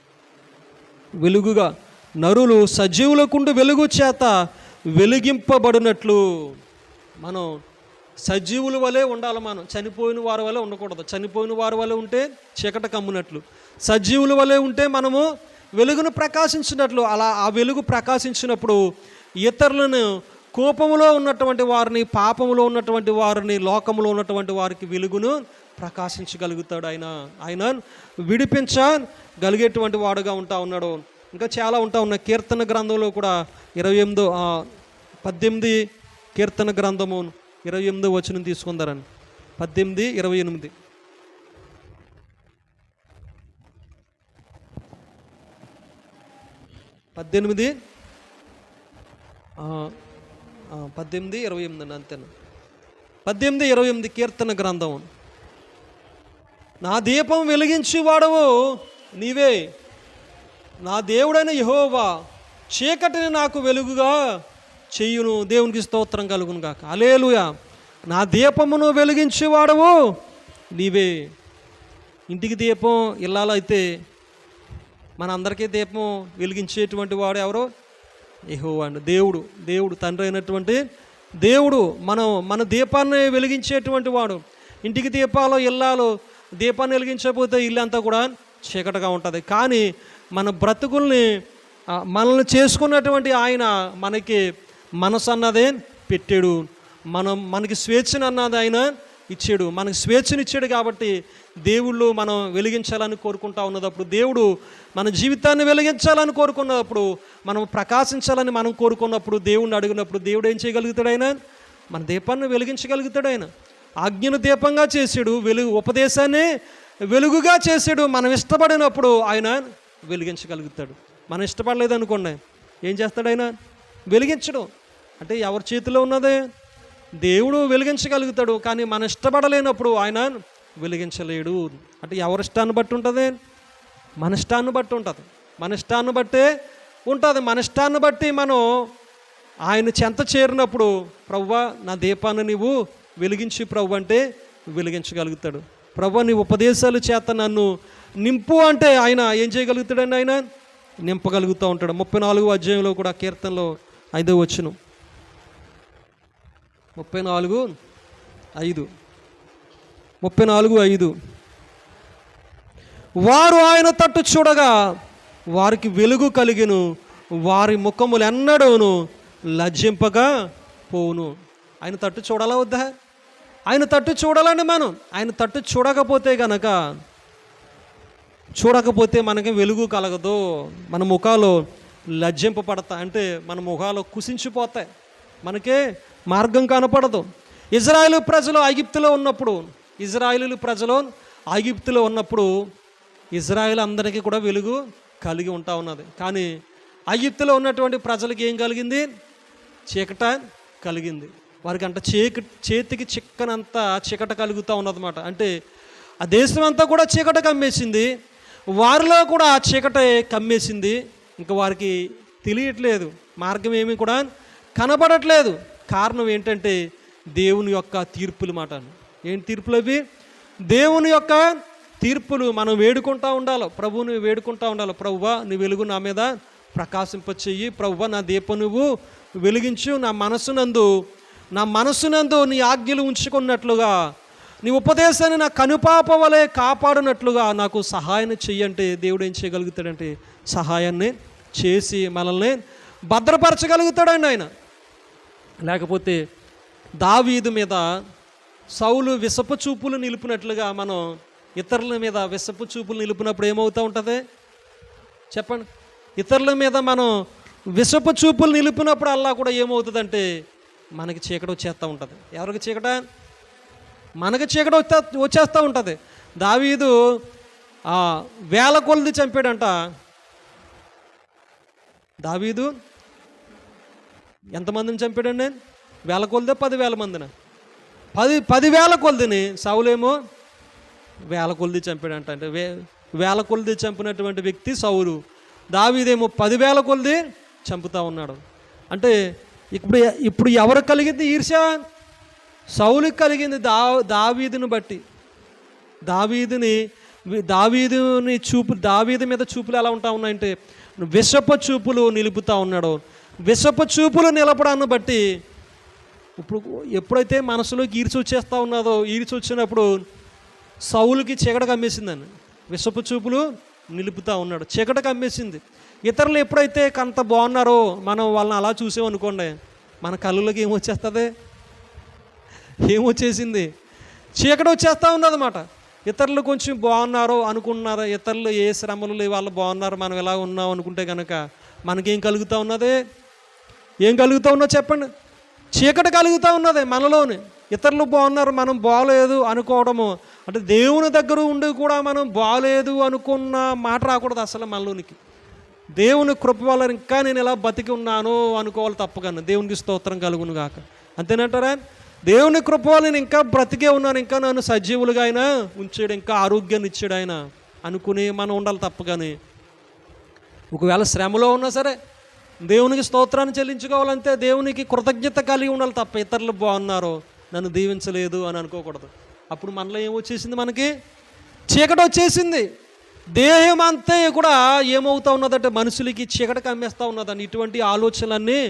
వెలుగుగా నరులు సజీవులకుండు వెలుగు చేత వెలిగింపబడినట్లు, మనం సజీవుల వలె ఉండాలి. మనం చనిపోయిన వారి వలె ఉండకూడదు. చనిపోయిన వారి వలె ఉంటే చీకట కమ్మునట్లు, సజీవుల వలె ఉంటే మనము వెలుగును ప్రకాశించినట్లు. అలా ఆ వెలుగు ప్రకాశించినప్పుడు ఇతరులను, కోపములో ఉన్నటువంటి వారిని, పాపములో ఉన్నటువంటి వారిని, లోకములో ఉన్నటువంటి వారికి వెలుగును ప్రకాశించగలుగుతాడు. ఆయన విడిపించగలిగేటువంటి వాడుగా ఉంటా ఉన్నాడు. ఇంకా చాలా ఉంటా ఉన్నాయి. కీర్తన గ్రంథంలో కూడా 18 కీర్తన గ్రంథము 28 వచనం తీసుకుందారని. 18:28. 18:28 అంతేనా? 18:28 కీర్తన గ్రంథం. నా దీపం వెలిగించి వాడవు నీవే, నా దేవుడైన యెహోవా చీకటిని నాకు వెలుగుగా చెయ్యును. దేవునికి స్తోత్రం కలుగును గాక. హల్లెలూయా. నా దీపమును వెలిగించి వాడవు నీవే. ఇంటికి దీపం ఇల్లాలో అయితే మనందరికీ దీపం వెలిగించేటువంటి వాడు ఎవరో? యెహోవా అండి. దేవుడు తండ్రి అయినటువంటి దేవుడు మన దీపాన్ని వెలిగించేటువంటి వాడు. ఇంటికి దీపాలు, ఇల్లాలు దీపాన్ని వెలిగించకపోతే ఇల్లు అంతా కూడా చీకటిగా ఉంటుంది. కానీ మన బ్రతుకుల్ని, మనల్ని చేసుకున్నటువంటి ఆయన మనకి మనసు అన్నదే పెట్టాడు. మనకి స్వేచ్ఛను అన్నది ఆయన ఇచ్చాడు. మనకి స్వేచ్ఛను ఇచ్చాడు. కాబట్టి దేవుళ్ళు మనం వెలిగించాలని కోరుకుంటా ఉన్నప్పుడు, దేవుడు మన జీవితాన్ని వెలిగించాలని కోరుకున్నప్పుడు, మనం ప్రకాశించాలని మనం కోరుకున్నప్పుడు, దేవుడిని అడిగినప్పుడు దేవుడు ఏం చేయగలుగుతాడు? ఆయన మన దీపాన్ని వెలిగించగలుగుతాడు. ఆయన ఆజ్ఞను దీపంగా చేశాడు, ఉపదేశాన్ని వెలుగుగా చేశాడు. మనం ఇష్టపడినప్పుడు ఆయన వెలిగించగలుగుతాడు. మనం ఇష్టపడలేదనుకోండి, ఏం చేస్తాడు? ఆయన వెలిగించడం. అంటే ఎవరి చేతిలో ఉన్నదే? దేవుడు వెలిగించగలుగుతాడు. కానీ మన ఇష్టపడలేనప్పుడు ఆయన వెలిగించలేడు. అంటే ఎవరి ఇష్టాన్ని బట్టి ఉంటుంది? మన ఇష్టాన్ని బట్టి ఉంటుంది. మన ఇష్టాన్ని బట్టే ఉంటుంది. మన ఇష్టాన్ని బట్టి మనం ఆయన చెంత చేరినప్పుడు, ప్రభువా నా దీపాన్ని నీవు వెలిగించి ప్రభు అంటే వెలిగించగలుగుతాడు. ప్రభు నీ ఉపదేశాల చేత నన్ను నింపు అంటే ఆయన ఏం చేయగలుగుతాడండి? ఆయన నింపగలుగుతూ ఉంటాడు. 34వ అధ్యాయంలో కూడా కీర్తనలో 5వ వచనం, 34:5 వారు ఆయన తట్టు చూడగా వారికి వెలుగు కలిగెను, వారి ముఖములు ఎన్నడూను లజ్జింపగా పోవును. ఆయన తట్టు చూడాలా వద్దా? ఆయన తట్టు చూడాలండి. మనం ఆయన తట్టు చూడకపోతే మనకి వెలుగు కలగదు. మన ముఖాలు లజ్జింపబడతా, అంటే మన ముఖాలు కుసించిపోతాయి, మనకే మార్గం కనపడదు. ఇజ్రాయేలు ప్రజలు ఐగుప్తులో ఉన్నప్పుడు ఇజ్రాయేల్ అందరికీ కూడా వెలుగు కలిగి ఉంటా ఉన్నది. కానీ ఐగుప్తులో ఉన్నటువంటి ప్రజలకి ఏం కలిగింది? చీకట కలిగింది. వారికి అంట చేతికి చిక్కనంత చీకట కలుగుతూ ఉన్నదన్నమాట. అంటే ఆ దేశం అంతా కూడా చీకట కమ్మేసింది, వారిలో కూడా ఆ చీకటే కమ్మేసింది. ఇంకా వారికి తెలియట్లేదు, మార్గం ఏమీ కూడా కనబడట్లేదు. కారణం ఏంటంటే దేవుని యొక్క తీర్పులు మాట. ఏంటి తీర్పులు అవి? దేవుని యొక్క తీర్పులు. మనం వేడుకుంటూ ఉండాలి, ప్రభువుని వేడుకుంటూ ఉండాలి. ప్రభువా నీ వెలుగు నా మీద ప్రకాశింపచెయ్యి, ప్రభువా నా దీపం నువ్వు వెలిగించు, నా మనసునందు నీ ఆజ్ఞలు ఉంచుకున్నట్లుగా, నీ ఉపదేశాన్ని నా కనుపాప వలె కాపాడునట్లుగా నాకు సహాయాన్ని చెయ్యంటే దేవుడు ఏం చేయగలుగుతాడంటే సహాయాన్ని చేసి మనల్ని భద్రపరచగలుగుతాడండి ఆయన. లేకపోతే దావీదు మీద సౌలు విషపు చూపులు నిలిపినట్లుగా మనం ఇతరుల మీద విషపు చూపులు నిలిపినప్పుడు ఏమవుతూ ఉంటుంది చెప్పండి? ఇతరుల మీద మనం విషపు చూపులు నిలిపినప్పుడు అల్లా కూడా ఏమవుతుందంటే మనకి చీకటి వచ్చేస్తూ ఉంటుంది. ఎవరికి చీకట? మనకు చీకటి వచ్చేస్తూ ఉంటుంది. దావీదు వేల కొలది చంపాడంట. దావీదు ఎంతమందిని చంపాడండి? వేల కొలదే 10,000 మందిని? 10,000 కొలదిని. సౌలేమో వేల కొలది చంపాడంట. అంటే వేల కొలది చంపినటువంటి వ్యక్తి సౌలు. దావీదేమో 10,000 కొలది చంపుతూ ఉన్నాడు. అంటే ఇప్పుడు ఎవరికి కలిగింది ఈర్ష్య? సౌలుకి కలిగింది. దావీదుని బట్టి. దావీదు మీద చూపులు ఎలా ఉంటా ఉన్నాయంటే విషపు చూపులు నిలుపుతూ ఉన్నాడు. విషపు చూపులు నిలపడాన్ని బట్టి ఎప్పుడైతే మనసులోకి ఈర్చి వచ్చేస్తూ ఉన్నదో, ఈర్చి వచ్చినప్పుడు సౌలుకి చీకటి కమ్మేసిందని విషపు చూపులు నిలుపుతూ ఉన్నాడు. చీకటి కమ్మేసింది. ఇతరులు ఎప్పుడైతే అంత బాగున్నారో మనం వాళ్ళని అలా చూసామనుకోండి, మన కళ్ళలోకి ఏమొచ్చేస్తుంది? ఏమొచ్చేసింది? చీకటి వచ్చేస్తూ ఉన్నదన్నమాట. ఇతరులు కొంచెం బాగున్నారు అనుకున్నారు, ఇతరులు ఏ శ్రమలు లేవు, వాళ్ళు బాగున్నారు, మనం ఎలా ఉన్నాం అనుకుంటే కనుక మనకేం కలుగుతూ ఉన్నది? ఏం కలుగుతూ ఉన్నదో చెప్పండి? చీకటి కలుగుతూ ఉన్నది మనలోని. ఇతరులు బాగున్నారు, మనం బాగలేదు అనుకోవడము. అంటే దేవుని దగ్గర ఉండి కూడా మనం బాగలేదు అనుకున్న మాట రాకూడదు అసలు మనలోనికి. దేవుని కృప వల్ల ఇంకా నేను ఎలా బతికి ఉన్నాను అనుకోవాలి తప్పగాను. దేవునికి స్తోత్రం కలుగును గాక. అంతేనంటారా? దేవుని కృప వల్ల నేను ఇంకా బ్రతికే ఉన్నాను, ఇంకా నన్ను సజీవులుగా అయినా ఉంచాడు, ఇంకా ఆరోగ్యాన్ని ఇచ్చాడు ఆయన అనుకుని మనం ఉండాలి తప్పగాని. ఒకవేళ శ్రమలో ఉన్నా సరే దేవునికి స్తోత్రాన్ని చెల్లించుకోవాలంటే దేవునికి కృతజ్ఞత కలిగి ఉండాలి తప్ప ఇతరులు బాగున్నారు, నన్ను దీవించలేదు అని అనుకోకూడదు. అప్పుడు మనలో ఏమొచ్చేసింది? మనకి చీకటి వచ్చేసింది. దేహం అంతా కూడా ఏమవుతా ఉన్నదంటే మనుషులకి చీకటి కమ్మేస్తూ ఉన్నదని ఇటువంటి ఆలోచనలన్నీ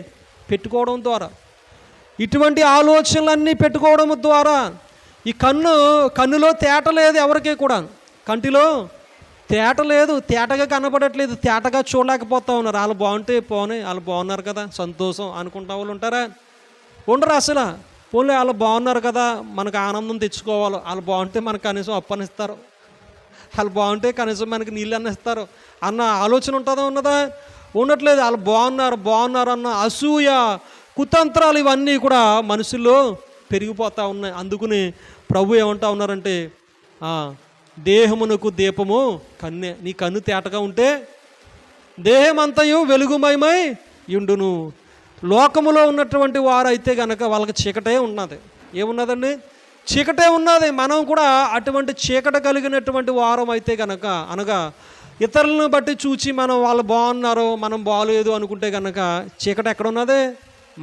పెట్టుకోవడం ద్వారా, ఇటువంటి ఆలోచనలన్నీ పెట్టుకోవడం ద్వారా ఈ కన్నులో తేట లేదు ఎవరికీ కూడా. కంటిలో తేట లేదు, తేటగా కనబడట్లేదు, తేటగా చూడలేకపోతా ఉన్నారు. వాళ్ళు బాగుంటే పోనీ, వాళ్ళు బాగున్నారు కదా సంతోషం అనుకుంటా వాళ్ళు ఉంటారా? ఉండరు అసలు. పోనీ వాళ్ళు బాగున్నారు కదా మనకు ఆనందం తెచ్చుకోవాలి, వాళ్ళు బాగుంటే మనకు కనీసం అప్పనిస్తారు, వాళ్ళు బాగుంటే కనీసం మనకి నీళ్ళు అన్నిస్తారు అన్న ఆలోచన ఉంటుందా? ఉన్నదా? ఉండట్లేదు. వాళ్ళు బాగున్నారు అన్న అసూయ, కుతంత్రాలు ఇవన్నీ కూడా మనుషుల్లో పెరిగిపోతూ ఉన్నాయి. అందుకుని ప్రభు ఏమంటా ఉన్నారంటే దేహమునకు దీపము కన్నే. నీ కన్ను తేటగా ఉంటే దేహమంతయు వెలుగుమయమై యుండును. లోకములో ఉన్నటువంటి వారైతే కనుక వాళ్ళకి చీకటే ఉన్నది. ఏమున్నదండి? చీకటే ఉన్నది. మనం కూడా అటువంటి చీకటి కలిగినటువంటి వారం అయితే కనుక, అనగా ఇతరులను బట్టి చూచి మనం వాళ్ళు బాగున్నారు మనం బాగలేదు అనుకుంటే కనుక చీకటి ఎక్కడ ఉన్నది?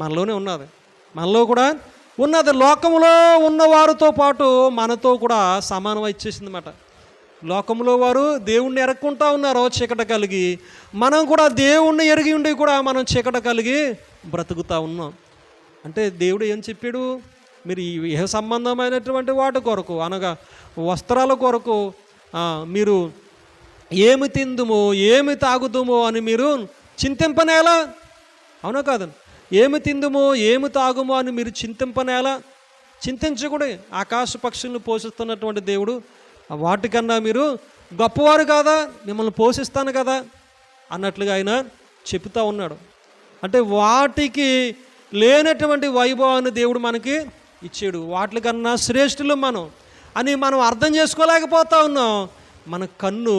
మనలోనే ఉన్నది. మనలో కూడా ఉన్నది. లోకములో ఉన్నవారితో పాటు మనతో కూడా సమానం ఇచ్చేసింది అన్నమాట. లోకంలో వారు దేవుణ్ణి ఎరక్కుంటా ఉన్నారు చీకట కలిగి, మనం కూడా దేవుణ్ణి ఎరిగి ఉండి కూడా మనం చీకట కలిగి బ్రతుకుతూ ఉన్నాం. అంటే దేవుడు ఏం చెప్పాడు? మీరు ఏ సంబంధమైనటువంటి వాటి కొరకు, అనగా వస్త్రాల కొరకు మీరు ఏమి తిందుమో ఏమి తాగుదుమో అని మీరు చింతింపనేలా? అవునా కాదు? ఏమి తిందుమో ఏమి తాగుమో అని మీరు చింతింపనేలా? చింతించకూడదు. ఆకాశ పక్షులను పోషిస్తున్నటువంటి దేవుడు వాటికన్నా మీరు గొప్పవారు కాదా, మిమ్మల్ని పోషిస్తాను కదా అన్నట్లుగా ఆయన చెప్తా ఉన్నాడు. అంటే వాటికి లేనటువంటి వైభవాన్ని దేవుడు మనకి ఇచ్చాడు. వాటికన్నా శ్రేష్ఠులు మనం అని మనం అర్థం చేసుకోలేకపోతా ఉన్నాం. మన కన్ను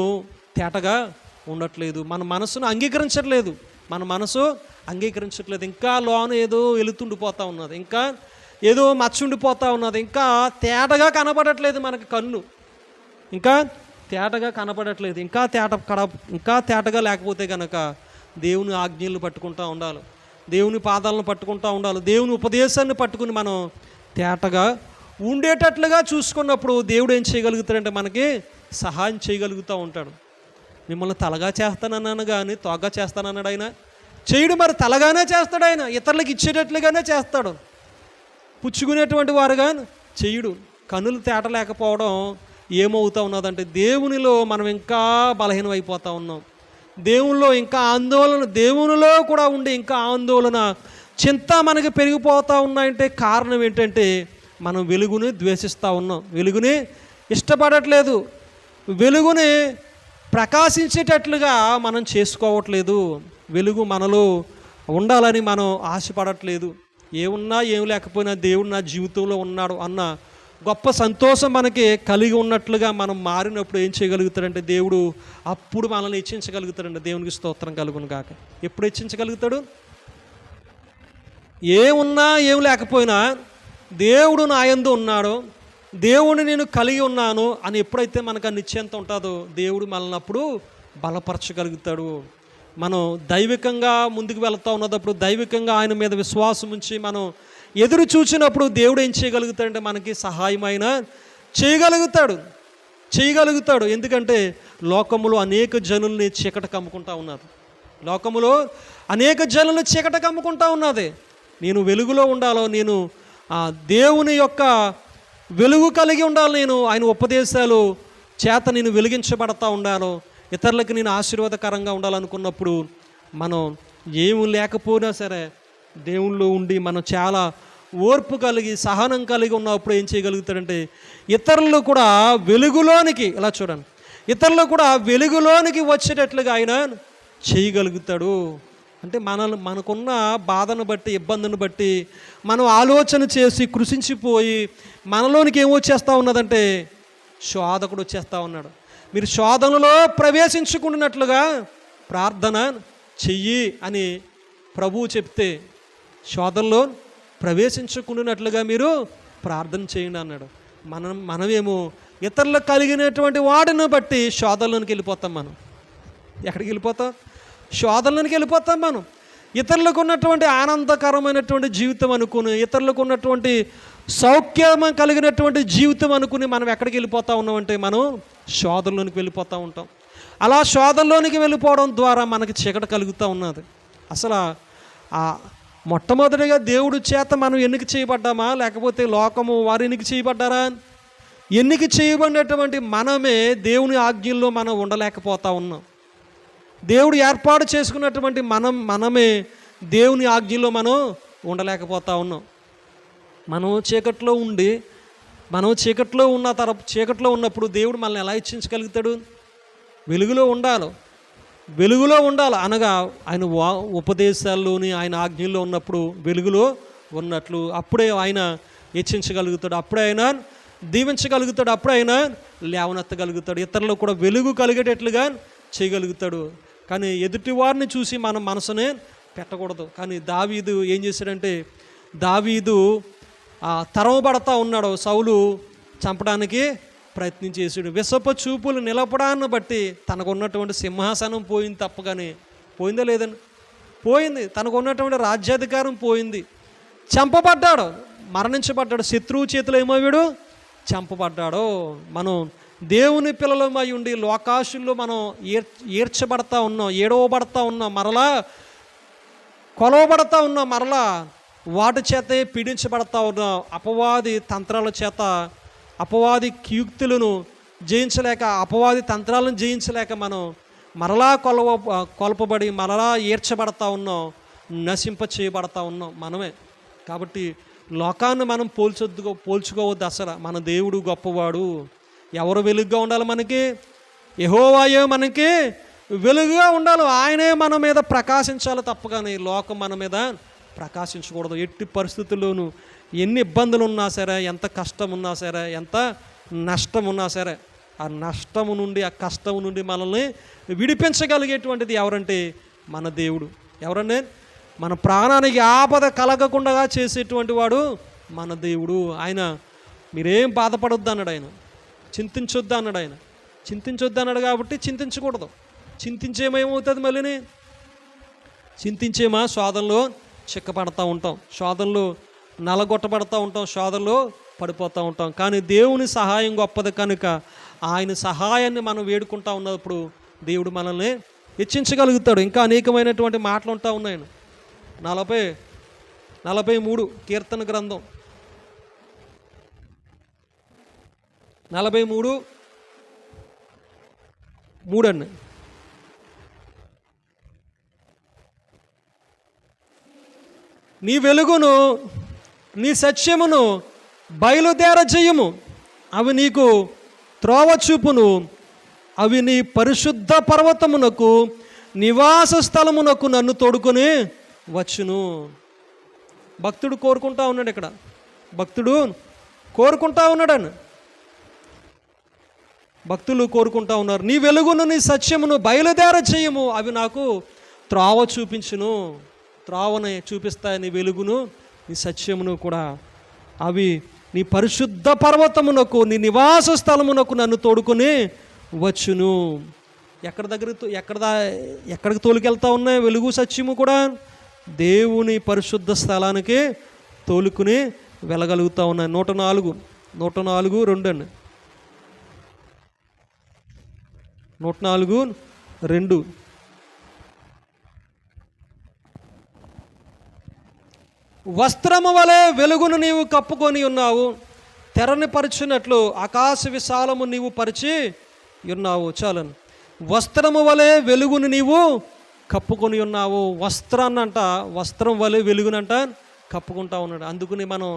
తేటగా ఉండట్లేదు, మన మనసును అంగీకరించట్లేదు, మన మనసు అంగీకరించట్లేదు. ఇంకా లోన ఏదో వెళుతుండిపోతూ ఉన్నది, ఇంకా ఏదో మచ్చుండిపోతూ ఉన్నది, ఇంకా తేటగా కనబడట్లేదు మనకి కన్ను, ఇంకా తేటగా కనపడట్లేదు. ఇంకా తేటగా లేకపోతే కనుక దేవుని ఆజ్ఞలు పట్టుకుంటూ ఉండాలి, దేవుని పాదాలను పట్టుకుంటూ ఉండాలి, దేవుని ఉపదేశాన్ని పట్టుకుని మనం తేటగా ఉండేటట్లుగా చూసుకున్నప్పుడు దేవుడు ఏం చేయగలుగుతాడంటే మనకి సహాయం చేయగలుగుతూ ఉంటాడు. మిమ్మల్ని తలగా చేస్తానన్నాను కానీ తోగా చేస్తానన్నాడు ఆయన? చేయడు. మరి తలగానే చేస్తాడు ఆయన, ఇతరులకు ఇచ్చేటట్లుగానే చేస్తాడు, పుచ్చుకునేటువంటి వారుగా చెయ్యడు. కన్నులు తేట లేకపోవడం ఏమవుతా ఉన్నదంటే దేవునిలో మనం ఇంకా బలహీనం అయిపోతూ ఉన్నాం. దేవునిలో ఇంకా ఆందోళన, దేవునిలో కూడా ఉండి ఇంకా ఆందోళన, చింత మనకి పెరిగిపోతూ ఉన్నాయంటే కారణం ఏంటంటే మనం వెలుగుని ద్వేషిస్తూ ఉన్నాం, వెలుగుని ఇష్టపడట్లేదు, వెలుగుని ప్రకాశించేటట్లుగా మనం చేసుకోవట్లేదు, వెలుగు మనలో ఉండాలని మనం ఆశపడట్లేదు. ఏమున్నా ఏం లేకపోయినా దేవుడు నా జీవితంలో ఉన్నాడు అన్న గొప్ప సంతోషం మనకి కలిగి ఉన్నట్లుగా మనం మారినప్పుడు ఏం చేయగలుగుతాడంటే దేవుడు అప్పుడు మనల్ని హెచ్చించగలుగుతాడండి. దేవునికి స్తోత్రం కలుగును గాక. ఎప్పుడు హెచ్చించగలుగుతాడు? ఏమున్నా ఏం లేకపోయినా దేవుడు నా యందు ఉన్నాడు, దేవుడిని నేను కలిగి ఉన్నాను అని ఎప్పుడైతే మనకు ఆ నిశ్చయంత ఉంటుందో దేవుడు మనల్ని అప్పుడు బలపరచగలుగుతాడు. మనం దైవికంగా ముందుకు వెళ్తూ ఉన్నప్పుడు, దైవికంగా ఆయన మీద విశ్వాసం ఉంచి మనం ఎదురు చూసినప్పుడు దేవుడు ఏం చేయగలుగుతాడంటే మనకి సహాయమైన చేయగలుగుతాడు. ఎందుకంటే లోకములో అనేక జనుల్ని చీకటి కమ్ముకుంటా ఉన్నారు. లోకములో అనేక జనుల్ని చీకటి కమ్ముకుంటా ఉన్నది. నేను వెలుగులో ఉండాలో, నేను దేవుని యొక్క వెలుగు కలిగి ఉండాలి, నేను ఆయన ఉపదేశాలు చేత నేను వెలిగించబడతా ఉండాలో, ఇతరులకు నేను ఆశీర్వాదకరంగా ఉండాలనుకున్నప్పుడు మనం ఏమి లేకపోయినా సరే దేవుళ్ళు ఉండి మనం చాలా ఓర్పు కలిగి సహనం కలిగి ఉన్నప్పుడు ఏం చేయగలుగుతాడంటే ఇతరులు కూడా వెలుగులోనికి, ఇలా చూడండి, ఇతరులు కూడా వెలుగులోనికి వచ్చేటట్లుగా ఆయన చేయగలుగుతాడు. అంటే మనకున్న బాధను బట్టి, ఇబ్బందిని బట్టి మనం ఆలోచన చేసి కృషించిపోయి మనలోనికి ఏమొచ్చేస్తూ ఉన్నదంటే శోధకుడు వచ్చేస్తూ ఉన్నాడు. మీరు శోధనలో ప్రవేశించుకున్నట్లుగా ప్రార్థన చెయ్యి అని ప్రభువు చెప్తే శోధనలో ప్రవేశించుకున్నట్లుగా మీరు ప్రార్థన చేయండి అన్నాడు. మనమేమో ఇతరులకు కలిగినటువంటి వాడిని బట్టి శోధనలోనికి వెళ్ళిపోతాం. మనం ఎక్కడికి వెళ్ళిపోతాం? శోధనలోనికి వెళ్ళిపోతాం. మనం ఇతరులకు ఉన్నటువంటి ఆనందకరమైనటువంటి జీవితం అనుకుని, ఇతరులకు ఉన్నటువంటి సౌఖ్యం కలిగినటువంటి జీవితం అనుకుని మనం ఎక్కడికి వెళ్ళిపోతూ ఉన్నామంటే మనం శోధనలోనికి వెళ్ళిపోతూ ఉంటాం. అలా శోధనలోనికి వెళ్ళిపోవడం ద్వారా మనకి చీకటి కలుగుతూ ఉన్నది. అసలు మొట్టమొదటిగా దేవుడి చేత మనం ఎన్నిక చేయబడ్డామా, లేకపోతే లోకము వారు ఎన్నిక చేయబడ్డారా? ఎన్నిక చేయబడినటువంటి మనమే దేవుని ఆజ్ఞల్లో మనం ఉండలేకపోతా ఉన్నాం. దేవుడు ఏర్పాటు చేసుకున్నటువంటి మనమే దేవుని ఆజ్ఞలో మనం ఉండలేకపోతా ఉన్నాం. మనం చీకట్లో ఉన్నప్పుడు దేవుడు మనల్ని ఎలా ఇచ్చించగలుగుతాడు? వెలుగులో ఉండాలి అనగా ఆయన ఉపదేశాల్లోని ఆయన ఆజ్ఞల్లో ఉన్నప్పుడు వెలుగులో ఉన్నట్లు అప్పుడే ఆయన హెచ్చించగలుగుతాడు, అప్పుడే ఆయన దీవించగలుగుతాడు, అప్పుడే ఆయన లేవనెత్తగలుగుతాడు, ఇతరులు కూడా వెలుగు కలిగేటట్లుగా చేయగలుగుతాడు. కానీ ఎదుటి వారిని చూసి మనం మనసునే పెట్టకూడదు. కానీ దావీదు ఏం చేశాడంటే, దావీదు తరవబడతా ఉన్నాడు, సౌలు చంపడానికి ప్రయత్నం చేసాడు. విషప చూపులు నిలపడాన్ని బట్టి తనకు ఉన్నటువంటి సింహాసనం పోయింది తప్ప, కానీ పోయిందా లేదండి? పోయింది. తనకు ఉన్నటువంటి రాజ్యాధికారం పోయింది. చంపబడ్డాడు, మరణించబడ్డాడు, శత్రువు చేతిలో ఏమయ్యాడు? చంపబడ్డాడు. మనం దేవుని పిల్లలమై ఉండి లోకాశుల్లో మనం ఏడ్చబడతా ఉన్నాం, ఏడవబడతా ఉన్నాం, మరలా కొలవబడతా ఉన్నాం, మరలా వాటి చేతే పీడించబడతా ఉన్నాం. అపవాది తంత్రాల చేత, అపవాది కీర్తులను జయించలేక, అపవాది తంత్రాలను జయించలేక మనం మరలా కొలపబడి మరలా ఏడ్చబడతా ఉన్నాం, నశింప చేయబడతా ఉన్నాం మనమే. కాబట్టి లోకాన్ని మనం పోల్చుకోవద్దు. అసలు మన దేవుడు గొప్పవాడు. ఎవరు వెలుగుగా ఉండాలి? మనకి యెహోవాయే మనకి వెలుగుగా ఉండాలి. ఆయనే మన మీద ప్రకాశించాలి తప్ప, కానీ లోకం మన మీద ప్రకాశించకూడదు. ఎట్టి పరిస్థితుల్లోనూ ఎన్ని ఇబ్బందులు ఉన్నా సరే, ఎంత కష్టం ఉన్నా సరే, ఎంత నష్టం ఉన్నా సరే, ఆ నష్టము నుండి, ఆ కష్టం నుండి మనల్ని విడిపించగలిగేటువంటిది ఎవరంటే మన దేవుడు. ఎవరంటే మన ప్రాణానికి ఆపద కలగకుండా చేసేటువంటి వాడు మన దేవుడు. ఆయన మీరేం బాధపడొద్దు అన్నాడు, ఆయన చింతించొద్దు అన్నాడు. ఆయన చింతించొద్దు అన్నాడు కాబట్టి చింతించకూడదు. చింతించేమేమవుతుంది? మళ్ళీ చింతించేమా శోధనలో చిక్కపడతా ఉంటాం, శోధనలో నలగొట్టబడతా ఉంటాం, శోధనలో పడిపోతూ ఉంటాం. కానీ దేవుని సహాయం గొప్పది కనుక ఆయన సహాయాన్ని మనం వేడుకుంటా ఉన్నప్పుడు దేవుడు మనల్ని హెచ్చించగలుగుతాడు. ఇంకా అనేకమైనటువంటి మాటలు ఉంటా ఉన్నాయి. 43 కీర్తన గ్రంథం 43:3 అండి. నీ వెలుగును నీ సత్యమును బయలుదేరజేయము, అవి నీకు త్రోవ చూపును, అవి నీ పరిశుద్ధ పర్వతమునకు నివాస స్థలమునకు నన్ను తోడుకొని వచ్చును. భక్తుడు కోరుకుంటా ఉన్నాడు. ఇక్కడ భక్తుడు కోరుకుంటా ఉన్నాడని, భక్తులు కోరుకుంటా ఉన్నారు. నీ వెలుగును నీ సత్యమును బయలుదేర చేయము, అవి నాకు త్రోవ చూపించును. త్రోవని చూపిస్తాయి నీ వెలుగును నీ సత్యమును కూడా. అవి నీ పరిశుద్ధ పర్వతమునకు నీ నివాస స్థలమునకు నన్ను తోడుకొని వచ్చును. ఎక్కడికి తోలుకెళ్తా ఉన్నాయి వెలుగు సత్యము కూడా? దేవుని పరిశుద్ధ స్థలానికి తోలుకుని వెళ్ళగలుగుతా ఉన్నాయి. 104:2 అండి. 104:2. వస్త్రము వలె వెలుగును నీవు కప్పుకొని ఉన్నావు, తెరని పరిచినట్లు ఆకాశ విశాలము నీవు పరిచి ఉన్నావు. చాలని వస్త్రము వలె వెలుగును నీవు కప్పుకొని ఉన్నావు. వస్త్రం వలె వెలుగునంట కప్పుకుంటా ఉన్నాడు. అందుకని మనం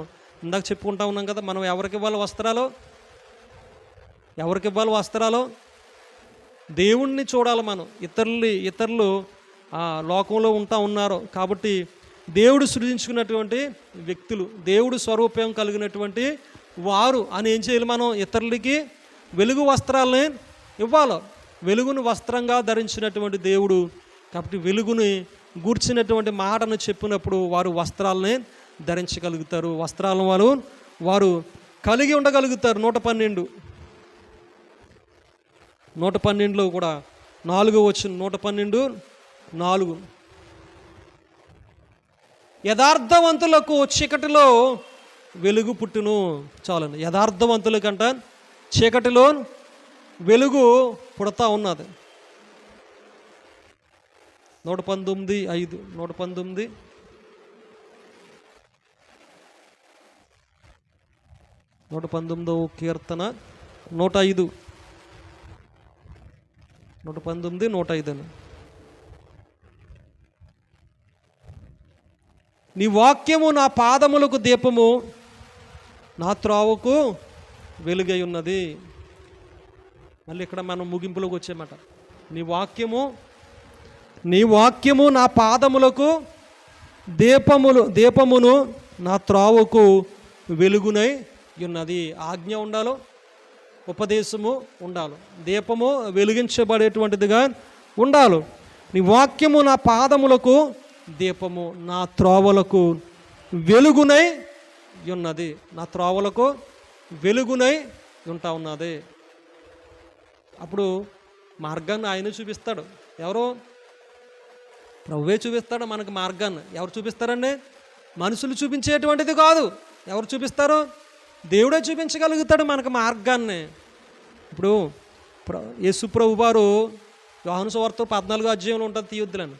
ఇందాక చెప్పుకుంటా ఉన్నాం కదా, మనం ఎవరికి ఇవ్వాలి వస్త్రాలు? దేవుణ్ణి చూడాలి మనం. ఇతరులు లోకంలో ఉన్నారు కాబట్టి దేవుడు సృజించుకున్నటువంటి వ్యక్తులు, దేవుడు స్వరూపం కలిగినటువంటి వారు అని ఏం చేయాలి? మనం ఇతరులకి వెలుగు వస్త్రాలని ఇవ్వాలి. వెలుగును వస్త్రంగా ధరించినటువంటి దేవుడు కాబట్టి వెలుగుని గూర్చినటువంటి మాటను చెప్పినప్పుడు వారు వస్త్రాలని ధరించగలుగుతారు. వస్త్రాలను వారు కలిగి ఉండగలుగుతారు. 112లో కూడా 4 వచ్చిన 112:4 యథార్థవంతులకు చీకటిలో వెలుగు పుట్టును. చాలండి, యథార్థవంతులకంట చీకటిలో వెలుగు పుడతా ఉన్నది. 119:5 119వ కీర్తన 105 119:105 అని. నీ వాక్యము నా పాదములకు దీపము, నా త్రోవకు వెలుగై ఉన్నది. మళ్ళీ ఇక్కడ మనం ముగింపులోకి వచ్చేమాట. నీ వాక్యము నా పాదములకు దీపమును, నా త్రోవకు వెలుగునై ఉన్నది. ఆజ్ఞ ఉండాలి, ఉపదేశము ఉండాలి, దీపము వెలిగించబడేటువంటిదిగా ఉండాలి. నీ వాక్యము నా పాదములకు దీపము, నా త్రోవలకు వెలుగునై ఉన్నది. నా త్రోవలకు వెలుగునై ఉంటా ఉన్నది. అప్పుడు మార్గాన్ని ఆయన చూపిస్తాడు. ఎవరు? ప్రభువే చూపిస్తాడు మనకు మార్గాన్ని. ఎవరు చూపిస్తారండి? మనుషులు చూపించేటువంటిది కాదు. ఎవరు చూపిస్తారు? దేవుడే చూపించగలుగుతాడు మనకు మార్గాన్ని. ఇప్పుడు యేసు ప్రభు వారు యోహాను సువార్త 14 ఉంటుంది, తీయొద్దులని.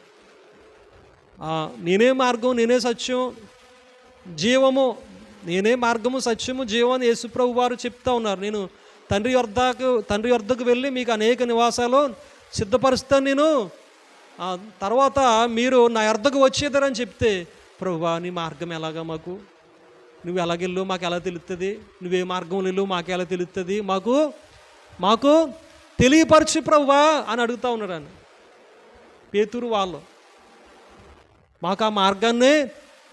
నేనే మార్గం, నేనే సత్యం, జీవము, నేనే మార్గము సత్యము జీవం అని యేసు ప్రభు వారు చెప్తా ఉన్నారు. నేను తండ్రి యొద్దకు వెళ్ళి మీకు అనేక నివాసాలు సిద్ధపరుస్తాను, నేను తర్వాత మీరు నా యొద్దకు వచ్చేదరని చెప్తే, ప్రభువా నీ మార్గం ఎలాగా, నువ్వు ఎలాగెళ్ళు మాకు ఎలా తెలుస్తుంది, నువ్వే మార్గం వెళ్ళు మాకు ఎలా తెలుస్తుంది, మాకు తెలియపరచు ప్రభువా అని అడుగుతూ ఉన్నాడు ఆయన. పేతురు వాళ్ళు మాకు ఆ మార్గాన్ని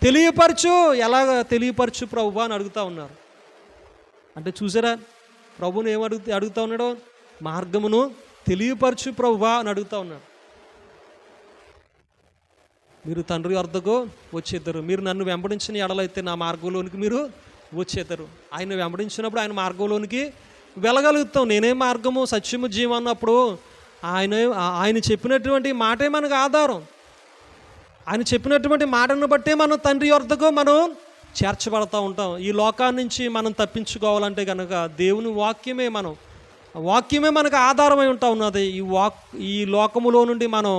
తెలియపరచు, ఎలాగ తెలియపరచు ప్రభువా అని అడుగుతూ ఉన్నారు. అంటే చూసారా ప్రభుని అడుగుతూ ఉన్నాడు? మార్గమును తెలియపరచు ప్రభువా అని అడుగుతూ ఉన్నాడు. మీరు తండ్రి వద్దకు వచ్చేద్దరు, మీరు నన్ను వెంబడించిన ఎడలైతే నా మార్గంలోనికి మీరు వచ్చేద్దరు. ఆయన వెంబడించినప్పుడు ఆయన మార్గంలోనికి వెళ్ళగలుగుతాం. నేనే మార్గము సత్యము జీవం అన్నప్పుడు ఆయన చెప్పినటువంటి మాటే మనకు ఆధారం. ఆయన చెప్పినటువంటి మాటను బట్టే మనం తండ్రి వద్దకు మనం చేర్చబడతా ఉంటాం. ఈ లోకాన్ని నుంచి మనం తప్పించుకోవాలంటే కనుక దేవుని వాక్యమే మనకు ఆధారమై ఉంటా ఉన్నది. ఈ లోకములో నుండి మనం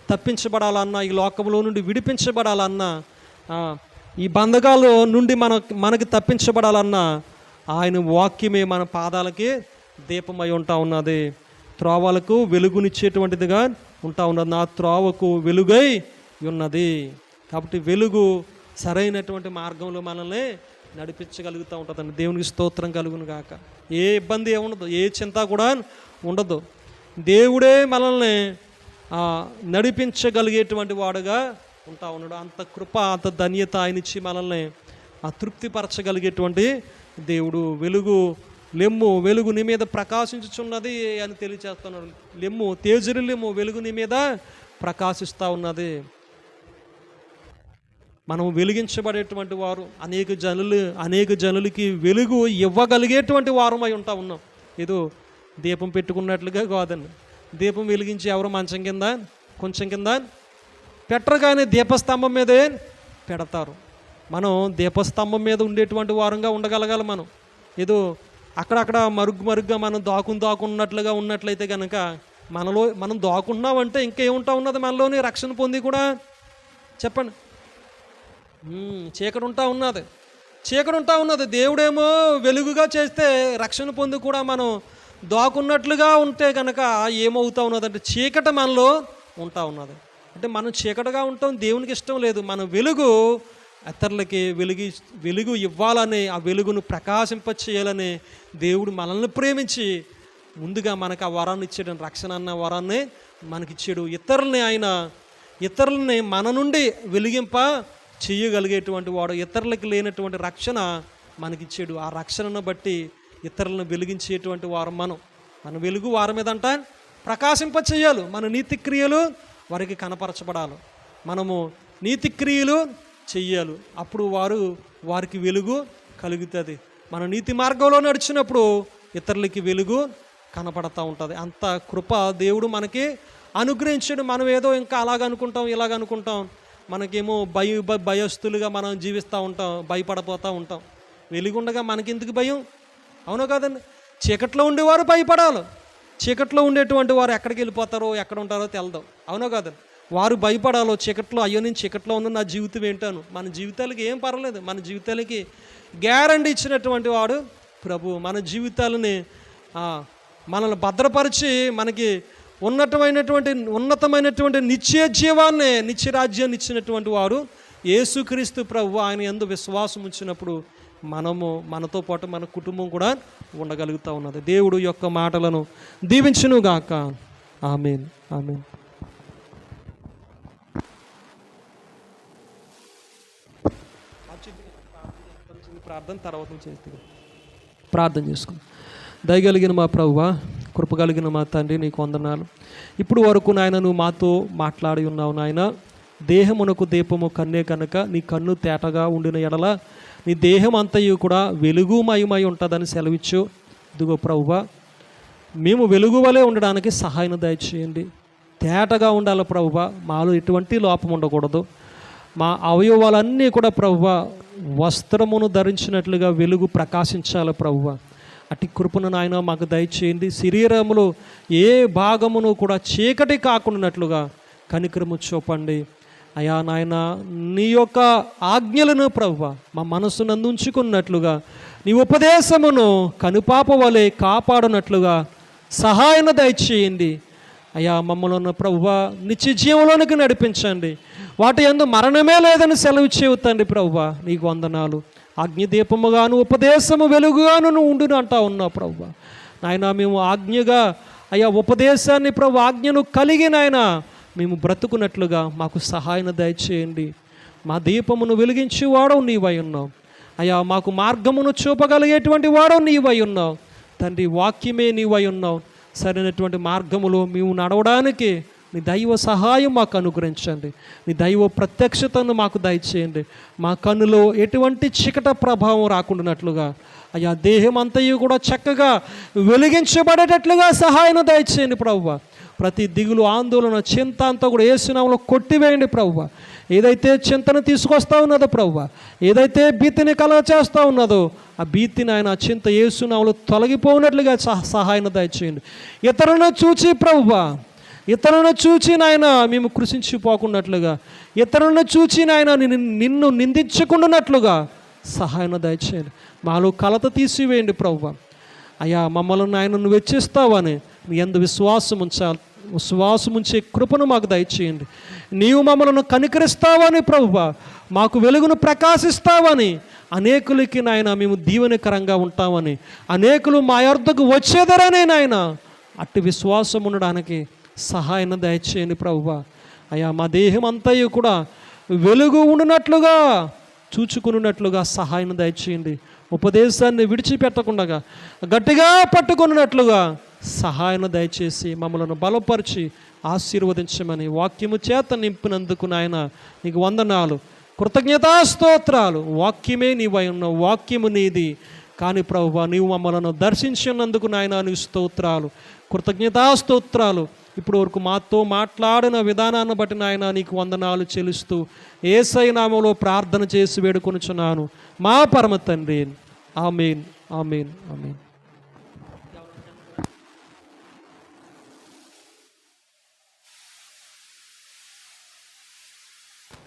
తప్పించబడాలన్నా, ఈ లోకములో నుండి విడిపించబడాలన్నా, ఈ బంధకాల నుండి మనకి తప్పించబడాలన్నా ఆయన వాక్యమే మన పాదాలకి దీపమై ఉంటా ఉన్నది. త్రోవలకు వెలుగునిచ్చేటువంటిదిగా ఉంటా ఉన్నది. నా త్రోవకు వెలుగై ఉన్నది. కాబట్టి వెలుగు సరైనటువంటి మార్గంలో మనల్ని నడిపించగలుగుతూ ఉంటుందండి. దేవునికి స్తోత్రం కలుగును గాక. ఏ ఇబ్బంది ఉండదు, ఏ చింత కూడా ఉండదు. దేవుడే మనల్ని నడిపించగలిగేటువంటి వాడుగా ఉంటా ఉన్నాడు. అంత కృప, అంత ధన్యత ఆయన ఇచ్చి మనల్ని తృప్తిపరచగలిగేటువంటి దేవుడు లెమ్ము వెలుగు నీ మీద ప్రకాశించుచున్నది అని తెలియచేస్తున్నాడు. తేజరిల్లెమ్ము వెలుగు నీ మీద ప్రకాశిస్తూ ఉన్నది. మనం వెలిగించబడేటువంటి వారు అనేక జనులకి వెలుగు ఇవ్వగలిగేటువంటి వారమై ఉన్నాం. ఏదో దీపం పెట్టుకున్నట్లుగా కాదండి. దీపం వెలిగించి ఎవరు మంచం కింద కొంచెం కింద పెట్టరు, కానీ దీపస్తంభం మీదే పెడతారు. మనం దీపస్తంభం మీద ఉండేటువంటి వారంగా ఉండగలగాలి. మనం ఏదో అక్కడక్కడ మరుగుగా మనం దాకున్నట్లుగా ఉన్నట్లయితే కనుక మనం దాకుంటున్నామంటే ఇంకేముంటా ఉన్నది మనలోని రక్షణ పొంది కూడా? చెప్పండి. చీకటి ఉంటా ఉన్నది. దేవుడేమో వెలుగుగా చేస్తే రక్షణ పొంది కూడా మనం దాకున్నట్లుగా ఉంటే కనుక ఏమవుతా ఉన్నదంటే చీకటి మనలో ఉంటా ఉన్నది. అంటే మనం చీకటిగా ఉంటాం, దేవునికి ఇష్టం లేదు. మన వెలుగు ఇతరులకి వెలుగు ఇవ్వాలని, ఆ వెలుగును ప్రకాశింపచేయాలని దేవుడు మనల్ని ప్రేమించి ముందుగా మనకు ఆ వరాన్ని ఇచ్చాడు. రక్షణ అన్న వరాన్ని మనకిచ్చాడు. ఇతరులని మన నుండి వెలిగింప చేయగలిగేటువంటి వాడు, ఇతరులకు లేనటువంటి రక్షణ మనకిచ్చాడు. ఆ రక్షణను బట్టి ఇతరులను వెలిగించేటువంటి వారం మన వెలుగు వారి మీదంట ప్రకాశింప చేయాలి. మన నీతి క్రియలు వారికి కనపరచబడాలి. మనము నీతి క్రియలు చెయ్యాలి. అప్పుడు వారికి వెలుగు కలుగుతుంది. మన నీతి మార్గంలో నడిచినప్పుడు ఇతరులకి వెలుగు కనపడతా ఉంటుంది. అంత కృప దేవుడు మనకి అనుగ్రహించాడు. మనం ఏదో ఇంకా ఇలాగనుకుంటాం. మనకేమో భయస్తులుగా మనం జీవిస్తూ ఉంటాం, భయపడిపోతూ ఉంటాం. వెలుగుండగా మనకెందుకు భయం? అవునో కాదండి? చీకట్లో ఉండేవారు భయపడాలి. చీకట్లో ఉండేటువంటి వారు ఎక్కడికి వెళ్ళిపోతారో, ఎక్కడ ఉంటారో తెలదు. అవునో కాదండి? వారు భయపడాలో చీకట్లో. అయ్యో నేను చీకట్లో ఉన్న నా జీవితం ఏంటాను. మన జీవితాలకి ఏం పర్వాలేదు. మన జీవితాలకి గ్యారంటీ ఇచ్చినటువంటి వాడు ప్రభు. మన జీవితాలని మనల్ని భద్రపరిచి మనకి ఉన్నతమైనటువంటి నిత్య రాజ్యాన్ని ఇచ్చినటువంటి వాడు యేసుక్రీస్తు ప్రభు. ఆయన యందు విశ్వాసం ఉంచినప్పుడు మనతో పాటు మన కుటుంబం కూడా ఉండగలుగుతూ ఉన్నది. దేవుడు యొక్క మాటలను దీవించునుగాక. ఆమేన్. ఆమేన్. ప్రార్థన తర్వాత ప్రార్థన చేసుకుందాం. దయగలిగిన మా ప్రభువా, కృప కలిగిన మా తండ్రి, నీకు వందనాలు. ఇప్పుడు వరకు నాయన నువ్వు మాతో మాట్లాడి ఉన్నావు నాయన. దేహమునకు దీపము కన్నే కనుక నీ కన్ను తేటగా ఉండిన ఎడల నీ దేహం అంతయు కూడా వెలుగుమయమై ఉంటుందని సెలవిచ్చు. ఇదిగో ప్రభువా, మేము వెలుగు వలె ఉండడానికి సహాయం దయచేయండి. తేటగా ఉండాలి ప్రభువా, మాలో ఎటువంటి లోపం ఉండకూడదు. మా అవయవాలన్నీ కూడా ప్రభువా వస్త్రమును ధరించినట్లుగా వెలుగు ప్రకాశించాలి ప్రభువా. అటు కృపను నాయన మాకు దయచేయండి. శరీరములో ఏ భాగమును కూడా చీకటి కాకుండానట్లుగా కనికరము చూపండి అయా నాయన. నీ యొక్క ఆజ్ఞలను ప్రభువా మా మనస్సునందు ఉంచుకున్నట్లుగా, నీ ఉపదేశమును కనుపాప వలె కాపాడునట్లుగా సహాయం దయచేయండి అయా. మమ్మల్ని ప్రభువా నిత్య జీవంలోనికి నడిపించండి. వాటి యందు మరణమే లేదని సెలవు చెబుతండి ప్రభువా. నీకు వందనాలు. అగ్నిదీపముగాను ఉపదేశము వెలుగుగాను నువ్వు ఉండును అంటా ఉన్నావు ప్రభువా. నాయన మేము ఆజ్ఞగా అయ్యా ఉపదేశాన్ని ప్రభు ఆజ్ఞను కలిగి నాయన మేము బ్రతుకున్నట్లుగా మాకు సహాయం దయచేయండి. మా దీపమును వెలిగించి వాడవు నీవై ఉన్నావు అయ్యా. మాకు మార్గమును చూపగలిగేటువంటి వాడవు నీవై ఉన్నావు తండ్రి. వాక్యమే నీవై ఉన్నావు. సరైనటువంటి మార్గములో మేము నడవడానికి నీ దైవ సహాయం మాకు అనుగ్రహించండి. నీ దైవ ప్రత్యక్షతను మాకు దయచేయండి. మా కన్నులో ఎటువంటి చీకట ప్రభావం రాకుండానట్లుగా అయ్యా, దేహం అంతయు కూడా చక్కగా వెలిగించబడేటట్లుగా సహాయం దయచేయండి ప్రభువా. ప్రతి దిగులు, ఆందోళన, చింత అంతా కూడా యేసు నామములో కొట్టివేయండి ప్రభువా. ఏదైతే చింతను తీసుకొస్తా ఉన్నదో ప్రభువా, ఏదైతే భీతిని కలగ చేస్తూ ఉన్నదో ఆ భీతిని ఆయన చింత యేసు నామములో తొలగిపోయినట్లుగా సహాయం దయచేయండి. ఇతరులను చూచి ప్రభువా, ఇతరులను చూచి నాయన మేము కృషించిపోకున్నట్లుగా, ఇతరులను చూచి నాయన నిన్ను నిందించకుండానట్లుగా సహాయం దయచేయండి. మాలో కలత తీసివేయండి ప్రభువా. అయ్యా మమ్మల్ని ఆయన నువ్వు వెచ్చిస్తావని నీ యందు విశ్వాసం ఉంచే కృపను మాకు దయచేయండి. నీవు మమ్మల్ని కనికరిస్తావని ప్రభువా, మాకు వెలుగును ప్రకాశిస్తావని, అనేకులకి నాయన మేము దీవెనకరంగా ఉంటామని, అనేకులు మా యొద్దకు వచ్చేదరనే నాయన అట్టి విశ్వాసం ఉండడానికి సహాయం దయచేయండి ప్రభువా. అయ్యా మా దేహం అంతయు కూడా వెలుగు ఉండినట్లుగా చూచుకున్నట్లుగా సహాయం దయచేయండి. ఉపదేశాన్ని విడిచిపెట్టకుండా గట్టిగా పట్టుకున్నట్లుగా సహాయం దయచేసి మమ్మలను బలపరిచి ఆశీర్వదించమని వాక్యము చేత నింపినందుకు నాయన నీకు వందనాలు, కృతజ్ఞతాస్తోత్రాలు. వాక్యమే నీవై ఉన్నావు, వాక్యము నీది. కానీ ప్రభువా, నీవు మమ్మలను దర్శించినందుకు నాయన నీకు స్తోత్రాలు, కృతజ్ఞతాస్తోత్రాలు. ఇప్పుడు వరకు మాతో మాట్లాడిన విధానాన్ని బట్టి నాయన నీకు వందనాలు చెల్లిస్తూ యేసయ్య నామములో ప్రార్థన చేసి వేడుకొనుచున్నాను మా పరమ తండ్రి. ఆమేన్, ఆమేన్, ఆమేన్.